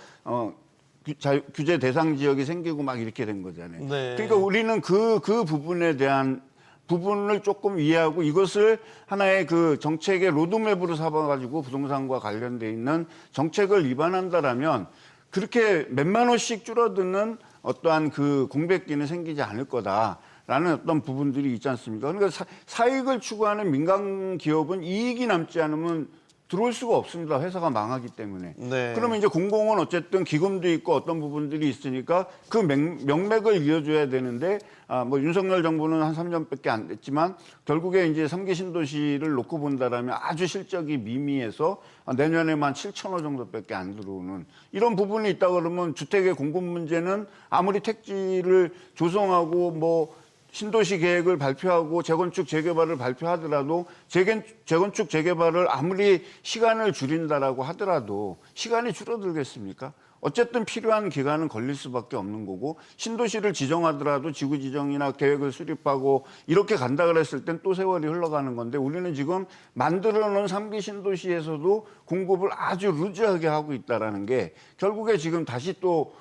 규제 대상 지역이 생기고 막 이렇게 된 거잖아요. 네. 그러니까 우리는 그 부분에 대한 부분을 조금 이해하고 이것을 하나의 그 정책의 로드맵으로 삼아가지고 부동산과 관련돼 있는 정책을 위반한다라면 그렇게 몇만 원씩 줄어드는 어떠한 그 공백기는 생기지 않을 거다라는 어떤 부분들이 있지 않습니까? 그러니까 사익을 추구하는 민간 기업은 이익이 남지 않으면 들어올 수가 없습니다. 회사가 망하기 때문에. 네. 그러면 이제 공공은 어쨌든 기금도 있고 어떤 부분들이 있으니까 그 명맥을 이어줘야 되는데 뭐 윤석열 정부는 한 3년밖에 안 됐지만 결국에 이제 3기 신도시를 놓고 본다라면 아주 실적이 미미해서 내년에만 7천호 정도밖에 안 들어오는 이런 부분이 있다 그러면 주택의 공급 문제는 아무리 택지를 조성하고 뭐 신도시 계획을 발표하고 재건축 재개발을 발표하더라도 재건축 재개발을 아무리 시간을 줄인다라고 하더라도 시간이 줄어들겠습니까? 어쨌든 필요한 기간은 걸릴 수밖에 없는 거고 신도시를 지정하더라도 지구 지정이나 계획을 수립하고 이렇게 간다 그랬을 땐 또 세월이 흘러가는 건데 우리는 지금 만들어 놓은 3기 신도시에서도 공급을 아주 루즈하게 하고 있다라는 게 결국에 지금 다시 또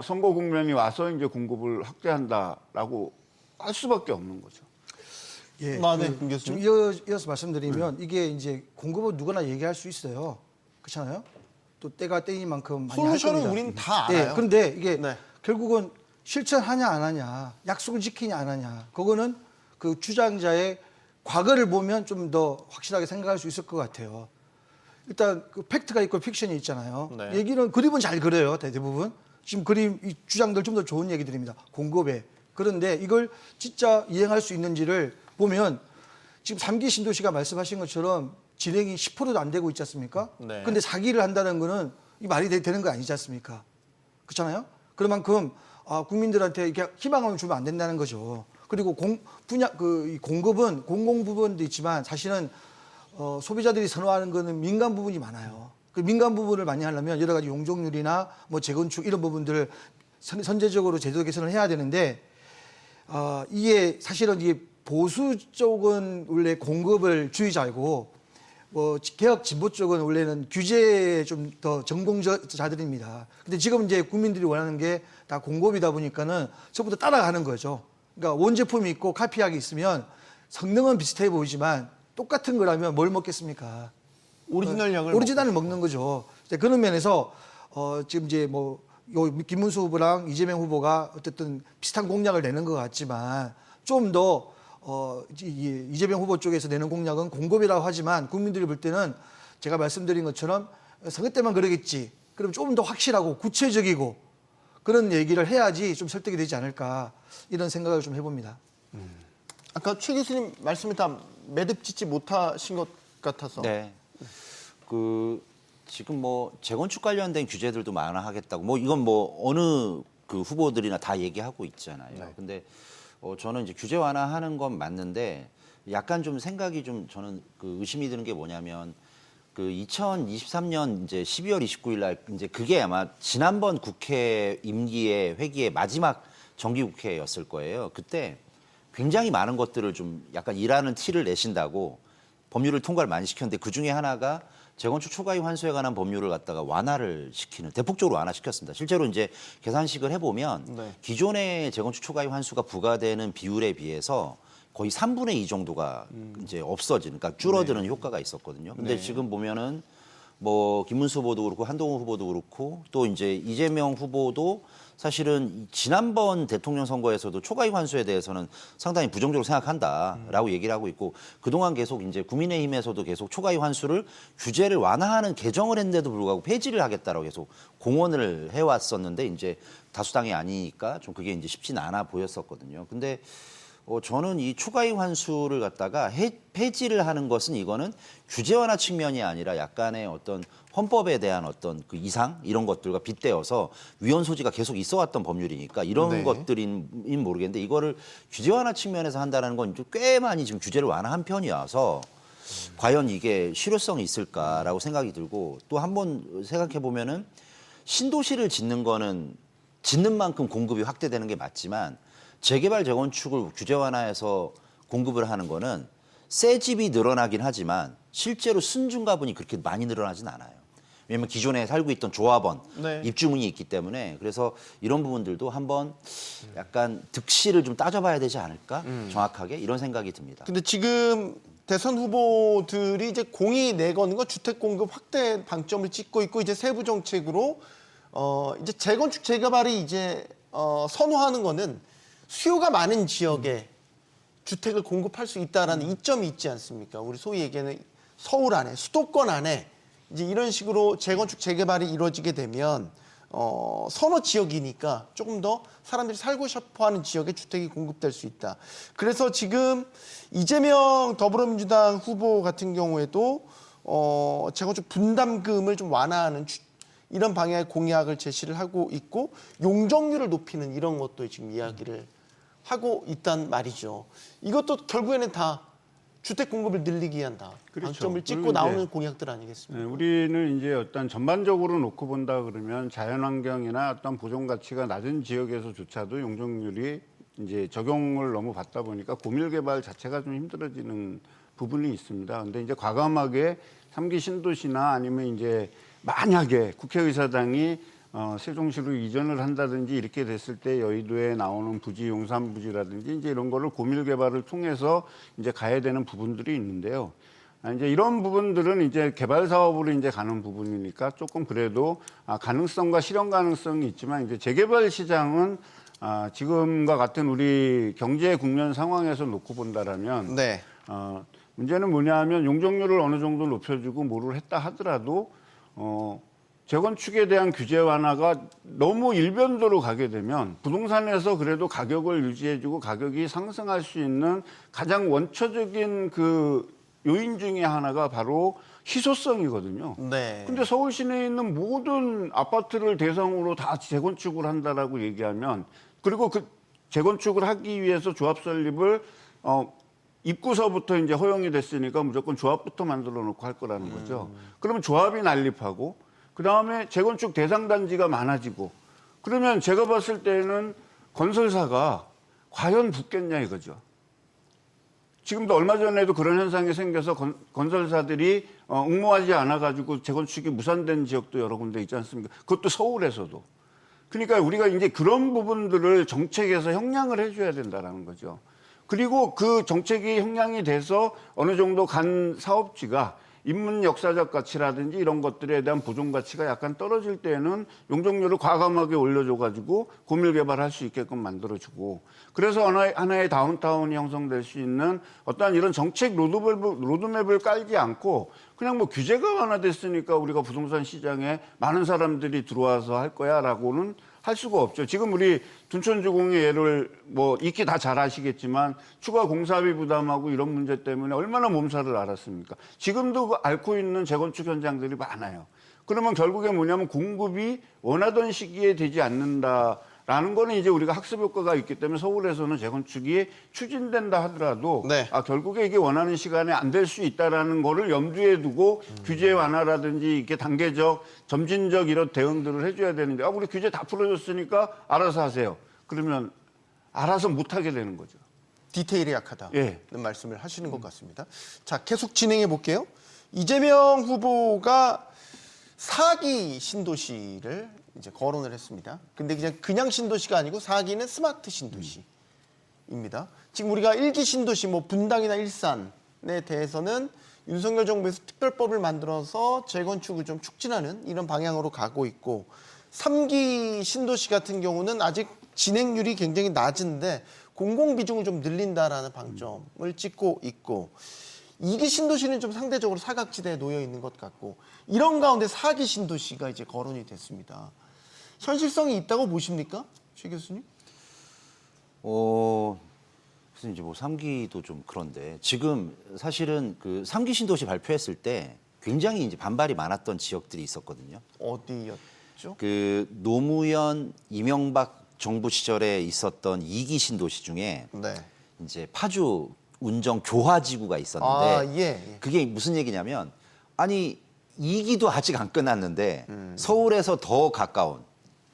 선거 국면이 와서 이제 공급을 확대한다라고 할 수밖에 없는 거죠. 예, 네, 김 교수님. 좀 이어서 말씀드리면 이게 이제 공급은 누구나 얘기할 수 있어요. 그렇잖아요. 또 때가 때인 만큼 많이 할 솔루션은 겁니다. 우리는 다 알아요. 예, 그런데 이게 네. 결국은 실천하냐 안 하냐, 약속을 지키냐 안 하냐, 그거는 그 주장자의 과거를 보면 좀 더 확실하게 생각할 수 있을 것 같아요. 일단 그 팩트가 있고 픽션이 있잖아요. 네. 그림은 잘 그려요, 대부분. 지금 이 주장들 좀 더 좋은 얘기들입니다. 공급에. 그런데 이걸 진짜 이행할 수 있는지를 보면 지금 3기 신도시가 말씀하신 것처럼 진행이 10%도 안 되고 있지 않습니까? 네. 근데 4기를 한다는 거는 이 말이 되는 거 아니지 않습니까? 그렇잖아요? 그만큼 국민들한테 이렇게 희망을 주면 안 된다는 거죠. 그리고 이 공급은 공공 부분도 있지만 사실은 소비자들이 선호하는 거는 민간 부분이 많아요. 그 민간 부분을 많이 하려면 여러 가지 용적률이나 뭐 재건축 이런 부분들을 선제적으로 제도 개선을 해야 되는데 이게 사실은 이게 보수 쪽은 원래 공급을 주의자이고 뭐 개혁 진보 쪽은 원래는 규제에 좀 더 전공자들입니다. 근데 지금 이제 국민들이 원하는 게 다 공급이다 보니까는 전부 다 따라가는 거죠. 그러니까 원제품이 있고 카피하기 있으면 성능은 비슷해 보이지만 똑같은 거라면 뭘 먹겠습니까? 오리지널을 먹는 거죠. 그런 면에서 지금 이제 뭐 김문수 후보랑 이재명 후보가 어쨌든 비슷한 공약을 내는 것 같지만 좀 더 이재명 후보 쪽에서 내는 공약은 공급이라고 하지만 국민들이 볼 때는 제가 말씀드린 것처럼 선거 때만 그러겠지. 그럼 조금 더 확실하고 구체적이고 그런 얘기를 해야지 좀 설득이 되지 않을까 이런 생각을 좀 해봅니다. 아까 최 교수님 말씀을 다 매듭 짓지 못하신 것 같아서. 네. 지금 뭐 재건축 관련된 규제들도 완화하겠다고 뭐 이건 뭐 어느 그 후보들이나 다 얘기하고 있잖아요. 근데 저는 이제 규제 완화하는 건 맞는데 약간 좀 생각이 좀 저는 그 의심이 드는 게 뭐냐면 그 2023년 이제 12월 29일 날 이제 그게 아마 지난번 국회 임기의 회기의 마지막 정기국회였을 거예요. 그때 굉장히 많은 것들을 좀 약간 일하는 티를 내신다고 법률을 통과를 많이 시켰는데 그 중에 하나가 재건축 초과이익 환수에 관한 법률을 갖다가 완화를 시키는 대폭적으로 완화시켰습니다. 실제로 이제 계산식을 해보면 네. 기존의 재건축 초과이익 환수가 부과되는 비율에 비해서 거의 3분의 2 정도가 이제 없어지는, 그러니까 줄어드는 효과가 있었거든요. 근데 네. 지금 보면은 뭐 김문수 후보도 그렇고 한동훈 후보도 그렇고 또 이제 이재명 후보도 사실은 지난번 대통령 선거에서도 초과이익 환수에 대해서는 상당히 부정적으로 생각한다라고 얘기를 하고 있고 그동안 계속 이제 국민의힘에서도 계속 초과이익 환수를 규제를 완화하는 개정을 했는데도 불구하고 폐지를 하겠다라고 계속 공언을 해왔었는데 이제 다수당이 아니니까 좀 그게 이제 쉽지는 않아 보였었거든요. 근데 저는 이 초과이익 환수를 갖다가 폐지를 하는 것은 이거는 규제 완화 측면이 아니라 약간의 어떤 헌법에 대한 어떤 그 이상 이런 것들과 빗대어서 위헌 소지가 계속 있어왔던 법률이니까 이런 네. 것들인 모르겠는데 이거를 규제 완화 측면에서 한다는 건 꽤 많이 지금 규제를 완화한 편이어서 과연 이게 실효성이 있을까라고 생각이 들고 또 한번 생각해 보면은 신도시를 짓는 거는 짓는 만큼 공급이 확대되는 게 맞지만 재개발 재건축을 규제 완화해서 공급을 하는 거는 새 집이 늘어나긴 하지만 실제로 순증가분이 그렇게 많이 늘어나진 않아요. 왜냐하면 기존에 살고 있던 조합원, 네. 입주민이 있기 때문에 그래서 이런 부분들도 한번 약간 득실을 좀 따져봐야 되지 않을까? 정확하게 이런 생각이 듭니다. 근데 지금 대선 후보들이 이제 공이 내거는 거 주택 공급 확대 방점을 찍고 있고 이제 세부 정책으로 이제 재건축 재개발이 이제 선호하는 거는 수요가 많은 지역에 주택을 공급할 수 있다라는 이점이 있지 않습니까? 우리 소위 얘기하는 서울 안에 수도권 안에 이제 이런 식으로 재건축 재개발이 이루어지게 되면 선호 지역이니까 조금 더 사람들이 살고 싶어하는 지역에 주택이 공급될 수 있다. 그래서 지금 이재명 더불어민주당 후보 같은 경우에도 재건축 분담금을 좀 완화하는 이런 방향의 공약을 제시를 하고 있고 용적률을 높이는 이런 것도 지금 이야기를 하고 있단 말이죠. 이것도 결국에는 다 주택 공급을 늘리기 위한 다 그렇죠. 방점을 찍고 그리고 이제 나오는 공약들 아니겠습니까? 네, 우리는 이제 어떤 전반적으로 놓고 본다 그러면 자연환경이나 어떤 보존 가치가 낮은 지역에서조차도 용적률이 이제 적용을 너무 받다 보니까 고밀 개발 자체가 좀 힘들어지는 부분이 있습니다. 근데 이제 과감하게 3기 신도시나 아니면 이제 만약에 국회의사당이 세종시로 이전을 한다든지 이렇게 됐을 때 여의도에 나오는 부지, 용산 부지라든지 이제 이런 거를 고밀 개발을 통해서 이제 가야 되는 부분들이 있는데요. 이제 이런 부분들은 이제 개발 사업으로 이제 가는 부분이니까 조금 그래도 가능성과 실현 가능성이 있지만 이제 재개발 시장은 지금과 같은 우리 경제 국면 상황에서 놓고 본다라면 네. 문제는 뭐냐하면 용적률을 어느 정도 높여주고 뭐를 했다 하더라도 재건축에 대한 규제 완화가 너무 일변도로 가게 되면 부동산에서 그래도 가격을 유지해주고 가격이 상승할 수 있는 가장 원초적인 그 요인 중에 하나가 바로 희소성이거든요. 네. 근데 서울 시내에 있는 모든 아파트를 대상으로 다 재건축을 한다라고 얘기하면 그리고 그 재건축을 하기 위해서 조합 설립을 입구서부터 이제 허용이 됐으니까 무조건 조합부터 만들어 놓고 할 거라는 거죠. 그러면 조합이 난립하고 그다음에 재건축 대상 단지가 많아지고 그러면 제가 봤을 때는 건설사가 과연 붙겠냐 이거죠. 지금도 얼마 전에도 그런 현상이 생겨서 건설사들이 응모하지 않아가지고 재건축이 무산된 지역도 여러 군데 있지 않습니까? 그것도 서울에서도. 그러니까 우리가 이제 그런 부분들을 정책에서 형량을 해줘야 된다는 거죠. 그리고 그 정책이 형량이 돼서 어느 정도 간 사업지가 인문 역사적 가치라든지 이런 것들에 대한 보존 가치가 약간 떨어질 때는 용적률을 과감하게 올려줘가지고 고밀 개발할 수 있게끔 만들어주고 그래서 하나의 다운타운이 형성될 수 있는 어떠한 이런 정책 로드맵을 깔지 않고 그냥 뭐 규제가 완화됐으니까 우리가 부동산 시장에 많은 사람들이 들어와서 할 거야라고는 할 수가 없죠. 지금 우리 둔촌주공의 예를 뭐 익히 다 잘 아시겠지만 추가 공사비 부담하고 이런 문제 때문에 얼마나 몸살을 앓았습니까? 지금도 그 앓고 있는 재건축 현장들이 많아요. 그러면 결국에 뭐냐면 공급이 원하던 시기에 되지 않는다라는 거는 이제 우리가 학습 효과가 있기 때문에 서울에서는 재건축이 추진된다 하더라도 네. 결국에 이게 원하는 시간에 안 될 수 있다라는 거를 염두에 두고 규제 완화라든지 이렇게 단계적 점진적 이런 대응들을 해줘야 되는데 우리 규제 다 풀어줬으니까 알아서 하세요. 그러면 알아서 못하게 되는 거죠. 디테일이 약하다는 예. 말씀을 하시는 것 같습니다. 자, 계속 진행해 볼게요. 이재명 후보가 4기 신도시를 이제 거론을 했습니다. 근데 그냥 신도시가 아니고 4기는 스마트 신도시입니다. 지금 우리가 1기 신도시 뭐 분당이나 일산에 대해서는 윤석열 정부에서 특별법을 만들어서 재건축을 좀 촉진하는 이런 방향으로 가고 있고 3기 신도시 같은 경우는 아직 진행률이 굉장히 낮은데 공공 비중을 좀 늘린다라는 방점을 찍고 있고 2기 신도시는 좀 상대적으로 사각지대에 놓여 있는 것 같고 이런 가운데 4기 신도시가 이제 거론이 됐습니다. 현실성이 있다고 보십니까? 최 교수님? 그래서 이제 뭐 3기도 좀 그런데 지금 사실은 그 3기 신도시 발표했을 때 굉장히 이제 반발이 많았던 지역들이 있었거든요. 어디였죠? 그 노무현 이명박 정부 시절에 있었던 2기 신도시 중에 네. 이제 파주 운정 교화지구가 있었는데 예. 그게 무슨 얘기냐면 아니 2기도 아직 안 끝났는데 서울에서 더 가까운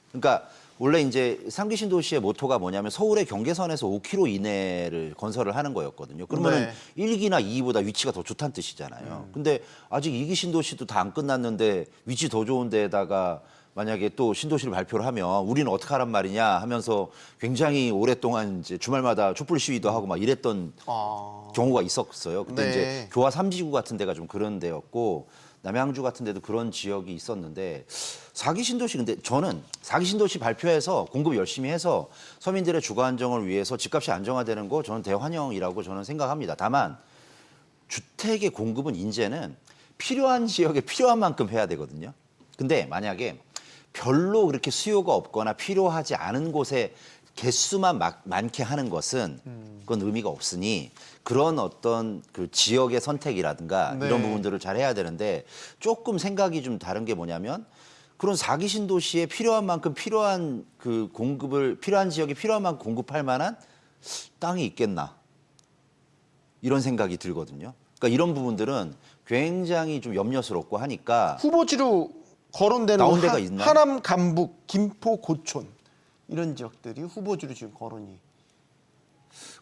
그러니까 원래 이제 3기 신도시의 모토가 뭐냐면 서울의 경계선에서 5km 이내를 건설을 하는 거였거든요. 그러면 네. 1기나 2기보다 위치가 더 좋다는 뜻이잖아요. 근데 아직 2기 신도시도 다 안 끝났는데 위치 더 좋은 데에다가 만약에 또 신도시를 발표를 하면 우리는 어떻게 하란 말이냐 하면서 굉장히 오랫동안 이제 주말마다 촛불 시위도 하고 막 이랬던 경우가 있었어요. 그때 네. 이제 교화 3지구 같은 데가 좀 그런 데였고 남양주 같은 데도 그런 지역이 있었는데 4기 신도시 근데 저는 4기 신도시 발표해서 공급 열심히 해서 서민들의 주거 안정을 위해서 집값이 안정화되는 거 저는 대환영이라고 저는 생각합니다. 다만 주택의 공급은 이제는 필요한 지역에 필요한 만큼 해야 되거든요. 근데 만약에 별로 그렇게 수요가 없거나 필요하지 않은 곳에 개수만 많게 하는 것은 그건 의미가 없으니 그런 어떤 그 지역의 선택이라든가 네. 이런 부분들을 잘 해야 되는데 조금 생각이 좀 다른 게 뭐냐면 그런 4기 신도시에 필요한 만큼 필요한 그 공급을 필요한 지역에 필요한 만큼 공급할 만한 땅이 있겠나 이런 생각이 들거든요. 그러니까 이런 부분들은 굉장히 좀 염려스럽고 하니까 후보지로 거론되는 나온 건 데가 있나요? 하남, 감북, 김포, 고촌 이런 지역들이 후보지로 지금 거론이.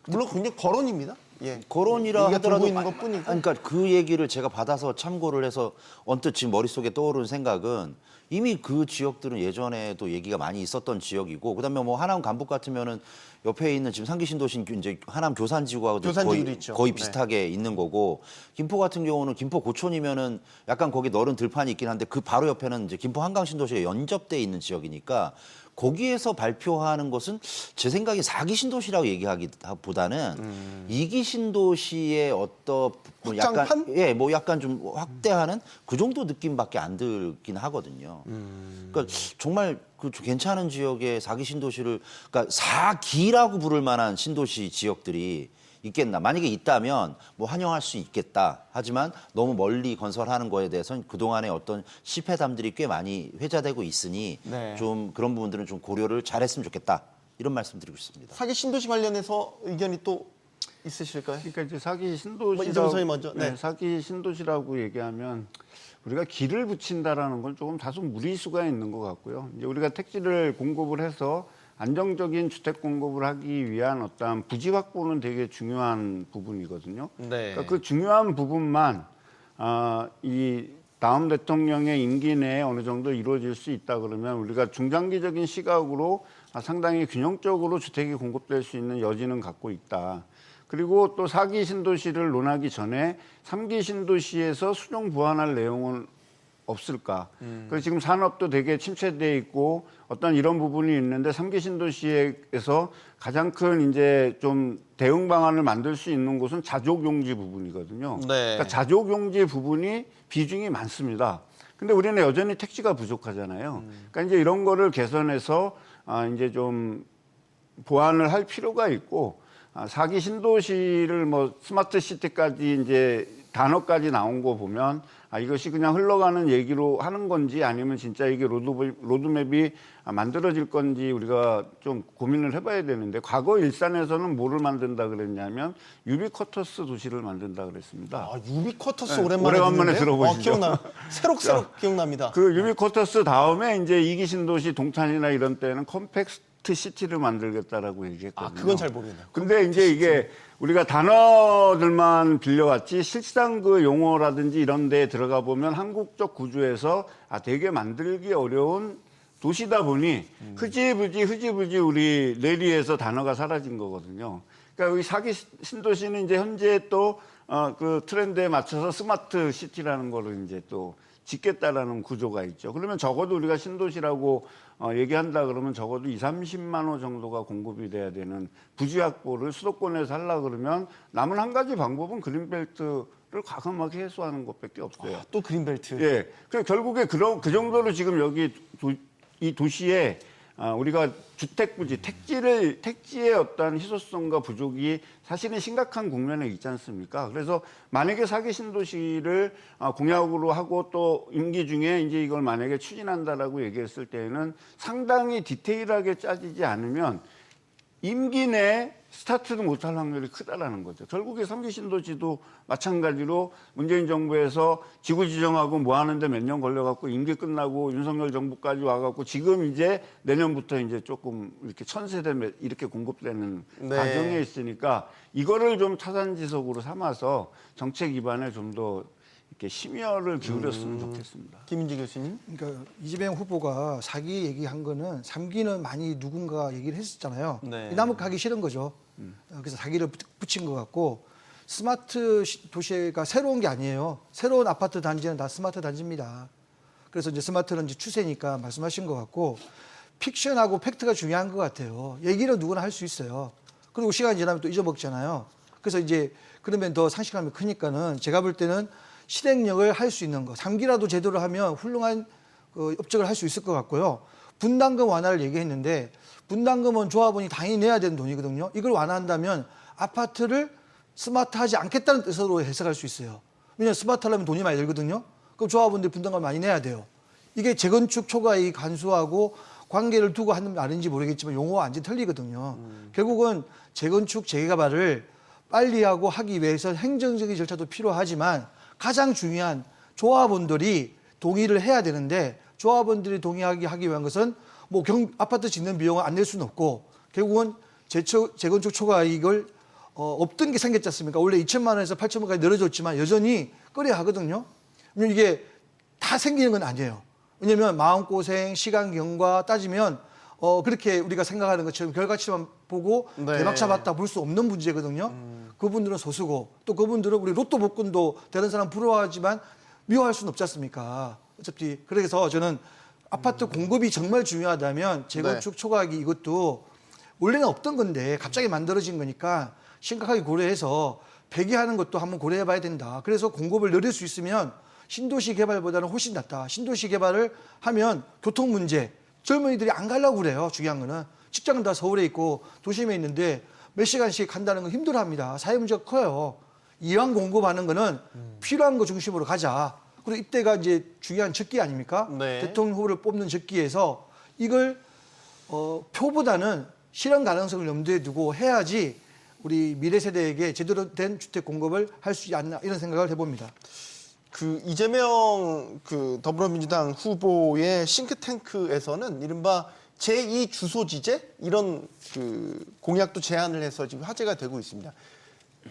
물론 그냥 거론입니다. 예. 거론이라 얘기가 하더라도 들고 있는 것뿐이고. 그러니까 그 얘기를 제가 받아서 참고를 해서 언뜻 지금 머릿속에 떠오르는 생각은 이미 그 지역들은 예전에도 얘기가 많이 있었던 지역이고 그다음에 뭐 하남 간북 같으면은 옆에 있는 지금 3기 신도시 이제 하남 교산지구하고도 교산지구도 있죠. 거의 네. 비슷하게 있는 거고 김포 같은 경우는 김포 고촌이면은 약간 거기 넓은 들판이 있긴 한데 그 바로 옆에는 이제 김포 한강 신도시가 연접돼 있는 지역이니까 거기에서 발표하는 것은 제 생각에 4기 신도시라고 얘기하기보다는 2기 신도시의 어떤 뭐 약간 확장판? 예, 뭐 약간 좀 확대하는 그 정도 느낌밖에 안 들긴 하거든요. 그러니까 정말 그 괜찮은 지역에 4기 신도시를 그러니까 4기라고 부를 만한 신도시 지역들이 있겠나? 만약에 있다면 뭐 환영할 수 있겠다. 하지만 너무 멀리 건설하는 거에 대해서는 그동안의 어떤 실패담들이 꽤 많이 회자되고 있으니 네. 좀 그런 부분들은 좀 고려를 잘했으면 좋겠다. 이런 말씀 드리고 싶습니다. 4기 신도시 관련해서 의견이 또 있으실까요? 그러니까 이제 4기 이재명 신도시라고 선생님 먼저. 네. 4기 신도시라고 얘기하면 우리가 길을 붙인다라는 건 조금 다소 무리수가 있는 것 같고요. 이제 우리가 택지를 공급을 해서 안정적인 주택 공급을 하기 위한 어떤 부지 확보는 되게 중요한 부분이거든요. 네. 그러니까 그 중요한 부분만 이 다음 대통령의 임기 내에 어느 정도 이루어질 수 있다 그러면 우리가 중장기적인 시각으로 상당히 균형적으로 주택이 공급될 수 있는 여지는 갖고 있다. 그리고 또 4기 신도시를 논하기 전에 3기 신도시에서 수용 보완할 내용은 없을까. 그래서 지금 산업도 되게 침체돼 있고 어떤 이런 부분이 있는데 3기 신도시에서 가장 큰 이제 좀 대응 방안을 만들 수 있는 곳은 자족용지 부분이거든요. 네. 그러니까 자족용지 부분이 비중이 많습니다. 근데 우리는 여전히 택지가 부족하잖아요. 그러니까 이제 이런 거를 개선해서 이제 좀 보완을 할 필요가 있고 4기 신도시를 뭐 스마트 시티까지 이제 단어까지 나온 거 보면 이것이 그냥 흘러가는 얘기로 하는 건지 아니면 진짜 이게 로드맵이 만들어질 건지 우리가 좀 고민을 해봐야 되는데 과거 일산에서는 뭐를 만든다 그랬냐면 유비쿼터스 도시를 만든다 그랬습니다. 유비쿼터스 네, 오랜만에 오래간만에 듣는데요? 들어보시죠. 기억나요. 새록새록 기억납니다. 그 유비쿼터스 다음에 이제 2기 신도시 동탄이나 이런 때는 컴팩트 시티를 만들겠다라고 얘기했거든요. 그건 잘 모르겠네요. 근데 이제 이게 우리가 단어들만 빌려왔지 실상 그 용어라든지 이런 데에 들어가 보면 한국적 구조에서 되게 만들기 어려운 도시다 보니 흐지부지 우리 뇌리에서 단어가 사라진 거거든요. 그러니까 여기 4기 신도시는 이제 현재 또 그 트렌드에 맞춰서 스마트 시티라는 거를 이제 또 짓겠다라는 구조가 있죠. 그러면 적어도 우리가 신도시라고 얘기한다 그러면 적어도 30만 호 정도가 공급이 돼야 되는 부지 확보를 수도권에서 하려고 그러면 남은 한 가지 방법은 그린벨트를 과감하게 해소하는 것밖에 없어요. 또 그린벨트. 예. 그래서 결국에 그 정도로 지금 여기 이 도시에 우리가 주택 부지, 택지의 어떤 희소성과 부족이 사실은 심각한 국면에 있지 않습니까? 그래서 만약에 4기 신도시를 공약으로 하고 또 임기 중에 이제 이걸 만약에 추진한다라고 얘기했을 때에는 상당히 디테일하게 짜지지 않으면 임기 내 스타트도 못할 확률이 크다라는 거죠. 결국에 3기 신도시도 마찬가지로 문재인 정부에서 지구 지정하고 뭐 하는데 몇 년 걸려갖고 임기 끝나고 윤석열 정부까지 와갖고 지금 이제 내년부터 이제 조금 이렇게 1000세대 이렇게 공급되는 네. 과정에 있으니까 이거를 좀 타산지석으로 삼아서 정책 기반에 좀 더 이렇게 심혈을 기울였으면 좋겠습니다. 김인지 교수님. 그러니까 이재명 후보가 4기 얘기한 거는 3기는 많이 누군가 얘기를 했었잖아요. 네. 나무 가기 싫은 거죠. 그래서 4기를 붙인 것 같고 스마트 도시가 새로운 게 아니에요. 새로운 아파트 단지는 다 스마트 단지입니다. 그래서 이제 스마트는 이제 추세니까 말씀하신 것 같고 픽션하고 팩트가 중요한 것 같아요. 얘기를 누구나 할 수 있어요. 그리고 시간이 지나면 또 잊어먹잖아요. 그래서 이제 그러면 더 상실감이 크니까는 제가 볼 때는 실행력을 할 수 있는 거, 3기라도 제대로 하면 훌륭한 업적을 할 수 있을 것 같고요. 분담금 완화를 얘기했는데 분담금은 조합원이 당연히 내야 되는 돈이거든요. 이걸 완화한다면 아파트를 스마트하지 않겠다는 뜻으로 해석할 수 있어요. 왜냐하면 스마트하려면 돈이 많이 들거든요. 그럼 조합원들이 분담금을 많이 내야 돼요. 이게 재건축 초과이익 간수하고 관계를 두고 하는 말인지 모르겠지만 용어가 완전히 틀리거든요. 결국은 재건축 재개발을 빨리 하고 하기 위해서 행정적인 절차도 필요하지만 가장 중요한 조합원들이 동의를 해야 되는데 조합원들이 동의하기 위한 것은 뭐 아파트 짓는 비용을 안 낼 수는 없고 결국은 재건축 초과이익을 없던 게 생겼지 않습니까? 원래 2천만 원에서 8천만 원까지 늘어졌지만 여전히 끌어야 하거든요. 왜냐면 이게 다 생기는 건 아니에요. 왜냐면 마음고생, 시간 경과 따지면 그렇게 우리가 생각하는 것처럼 결과치만 보고 네. 대박차 봤다 볼 수 없는 문제거든요. 그분들은 소수고 또 그분들은 우리 로또 복권도 다른 사람 부러워하지만 미워할 수는 없지 않습니까? 어차피 그래서 저는 아파트 공급이 정말 중요하다면 재건축 초과이익 이것도 원래는 없던 건데 갑자기 만들어진 거니까 심각하게 고려해서 폐기하는 것도 한번 고려해 봐야 된다. 그래서 공급을 늘릴 수 있으면 신도시 개발보다는 훨씬 낫다. 신도시 개발을 하면 교통 문제, 젊은이들이 안 가려고 그래요. 중요한 거는. 직장은 다 서울에 있고 도심에 있는데 몇 시간씩 간다는 건 힘들어합니다. 사회 문제가 커요. 이왕 공급하는 거는 필요한 거 중심으로 가자. 그리고 이때가 이제 중요한 적기 아닙니까? 네. 대통령 후보를 뽑는 적기에서 이걸 표보다는 실현 가능성을 염두에 두고 해야지 우리 미래 세대에게 제대로 된 주택 공급을 할 수 있지 않나 이런 생각을 해봅니다. 그 이재명 그 더불어민주당 후보의 싱크탱크에서는 이른바 제2 주소지제 이런 그 공약도 제안을 해서 지금 화제가 되고 있습니다.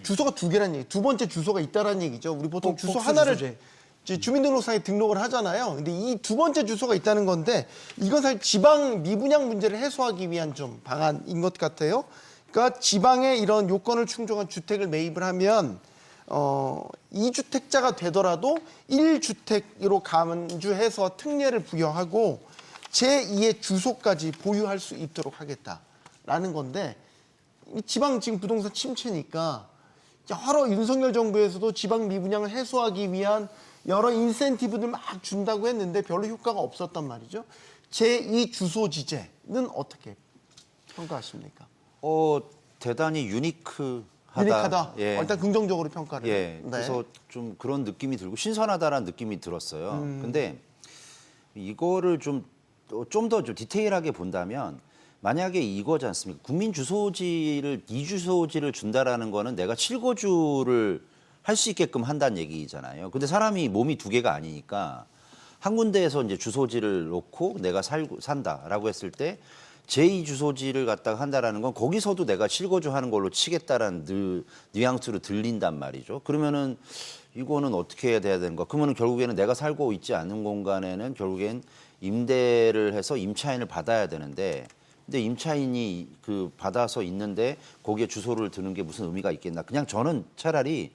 주소가 2개라는 얘기, 두 번째 주소가 있다라는 얘기죠. 우리 보통 주소 복수 하나를 주소제. 이제 주민등록상에 등록을 하잖아요. 근데 이 두 번째 주소가 있다는 건데 이건 사실 지방 미분양 문제를 해소하기 위한 좀 방안인 것 같아요. 그러니까 지방에 이런 요건을 충족한 주택을 매입을 하면 2주택자가 되더라도 1주택으로 간주해서 특례를 부여하고 제2의 주소까지 보유할 수 있도록 하겠다라는 건데 이 지방 지금 부동산 침체니까 여러 윤석열 정부에서도 지방 미분양을 해소하기 위한 여러 인센티브들 막 준다고 했는데 별로 효과가 없었단 말이죠. 제2 주소지제는 어떻게 평가하십니까? 대단히 유니크하다. 유니크하다. 예. 일단 긍정적으로 평가를. 예. 네. 그래서 좀 그런 느낌이 들고 신선하다라는 느낌이 들었어요. 근데 이거를 좀 더 좀 디테일하게 본다면 만약에 이거지 않습니까? 국민 주소지를 이주소지를 준다라는 거는 내가 실거주를 할 수 있게끔 한다는 얘기잖아요. 근데 사람이 몸이 두 개가 아니니까 한 군데에서 이제 주소지를 놓고 내가 산다라고 했을 때 제2 주소지를 갖다가 한다라는 건 거기서도 내가 실거주하는 걸로 치겠다라는 뉘앙스로 들린단 말이죠. 그러면은 이거는 어떻게 해야 되는가? 그러면은 결국에는 내가 살고 있지 않은 공간에는 결국엔 임대를 해서 임차인을 받아야 되는데 근데 임차인이 받아서 있는데 거기에 주소를 두는 게 무슨 의미가 있겠나? 그냥 저는 차라리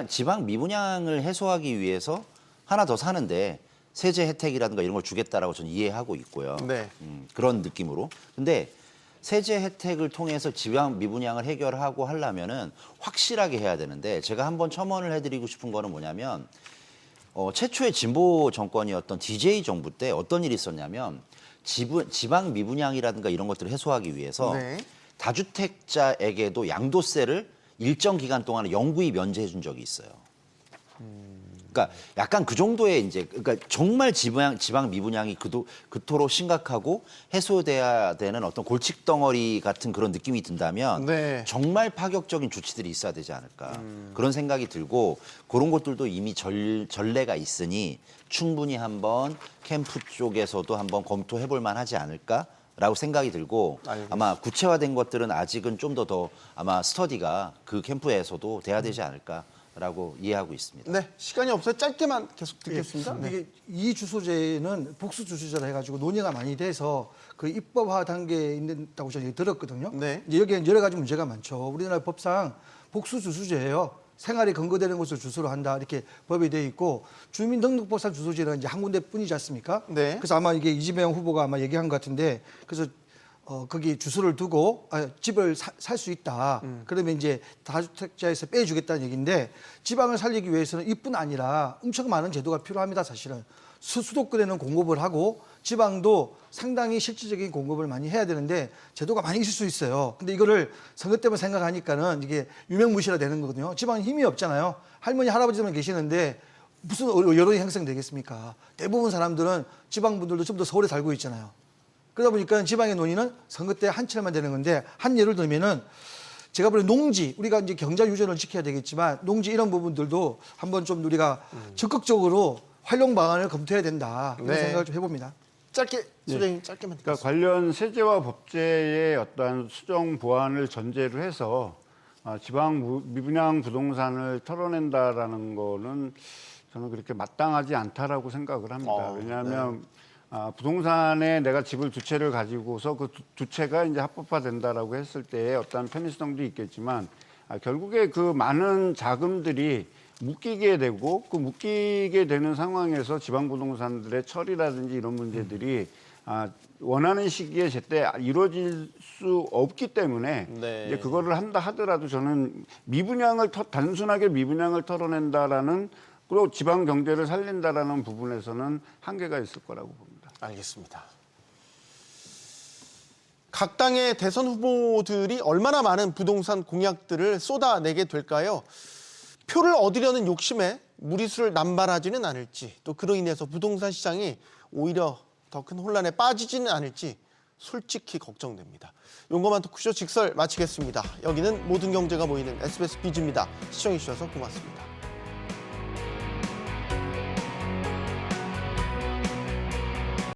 지방 미분양을 해소하기 위해서 하나 더 사는데 세제 혜택이라든가 이런 걸 주겠다라고 저는 이해하고 있고요. 네. 그런 느낌으로. 근데 세제 혜택을 통해서 지방 미분양을 해결하고 하려면은 확실하게 해야 되는데 제가 한번 첨언을 해드리고 싶은 거는 뭐냐면 최초의 진보 정권이었던 DJ 정부 때 어떤 일이 있었냐면 지방 미분양이라든가 이런 것들을 해소하기 위해서 네. 다주택자에게도 양도세를 일정 기간 동안 영구히 면제해 준 적이 있어요. 그러니까 약간 그 정도의 이제 그러니까 정말 지방 미분양이 그토록 심각하고 해소돼야 되는 어떤 골칫덩어리 같은 그런 느낌이 든다면 네. 정말 파격적인 조치들이 있어야 되지 않을까 그런 생각이 들고 그런 것들도 이미 전례가 있으니 충분히 한번 캠프 쪽에서도 한번 검토해볼 만하지 않을까라고 생각이 들고 알겠습니다. 아마 구체화된 것들은 아직은 좀 더 아마 스터디가 그 캠프에서도 돼야 되지 않을까라고 이해하고 있습니다. 네, 시간이 없어요. 짧게만 계속 듣겠습니다. 네. 이게 이 주소제는 복수 주소제라 해가지고 논의가 많이 돼서 그 입법화 단계에 있다고 저는 들었거든요. 네. 이제 여기에 여러 가지 문제가 많죠. 우리나라 법상 복수 주소제예요. 생활이 근거되는 곳을 주소로 한다 이렇게 법이 돼 있고 주민등록법상 주소지는 이제 한 군데뿐이지 않습니까? 네. 그래서 아마 이게 이재명 후보가 아마 얘기한 것 같은데 그래서 거기 주소를 두고 집을 살 수 있다. 그러면 이제 다주택자에서 빼주겠다는 얘기인데 지방을 살리기 위해서는 이뿐 아니라 엄청 많은 제도가 필요합니다. 사실은 수도권에는 공급을 하고 지방도 상당히 실질적인 공급을 많이 해야 되는데 제도가 많이 있을 수 있어요. 근데 이거를 선거 때문에 생각하니까는 이게 유명무실화 되는 거거든요. 지방은 힘이 없잖아요. 할머니 할아버지만 계시는데 무슨 여론이 형성되겠습니까? 대부분 사람들은 지방 분들도 좀 더 서울에 살고 있잖아요. 그러다 보니까 지방의 논의는 선거 때 한철만 되는 건데 한 예를 들면은 제가 보기엔 농지 우리가 이제 경자 유전을 지켜야 되겠지만 농지 이런 부분들도 한번 좀 우리가 적극적으로 활용 방안을 검토해야 된다 이런 네. 생각을 좀 해봅니다. 짧게 소장님 짧게만 그러니까 관련 세제와 법제의 어떠한 수정 보완을 전제로 해서 지방 미분양 부동산을 털어낸다라는 거는 저는 그렇게 마땅하지 않다라고 생각을 합니다. 왜냐하면 부동산에 내가 집을 두 채를 가지고서 그 두 채가 이제 합법화된다라고 했을 때의 어떤 편의성도 있겠지만 결국에 그 많은 자금들이 묶이게 되고 그 묶이게 되는 상황에서 지방 부동산들의 처리라든지 이런 문제들이 원하는 시기에 제때 이루어질 수 없기 때문에 네. 이제 그거를 한다 하더라도 저는 단순하게 미분양을 털어낸다라는 그리고 지방 경제를 살린다라는 부분에서는 한계가 있을 거라고 봅니다. 알겠습니다. 각 당의 대선 후보들이 얼마나 많은 부동산 공약들을 쏟아내게 될까요? 표를 얻으려는 욕심에 무리수를 남발하지는 않을지 또 그로 인해서 부동산 시장이 오히려 더 큰 혼란에 빠지지는 않을지 솔직히 걱정됩니다. 용감한 토크쇼 직설 마치겠습니다. 여기는 모든 경제가 모이는 SBS 비즈입니다. 시청해주셔서 고맙습니다.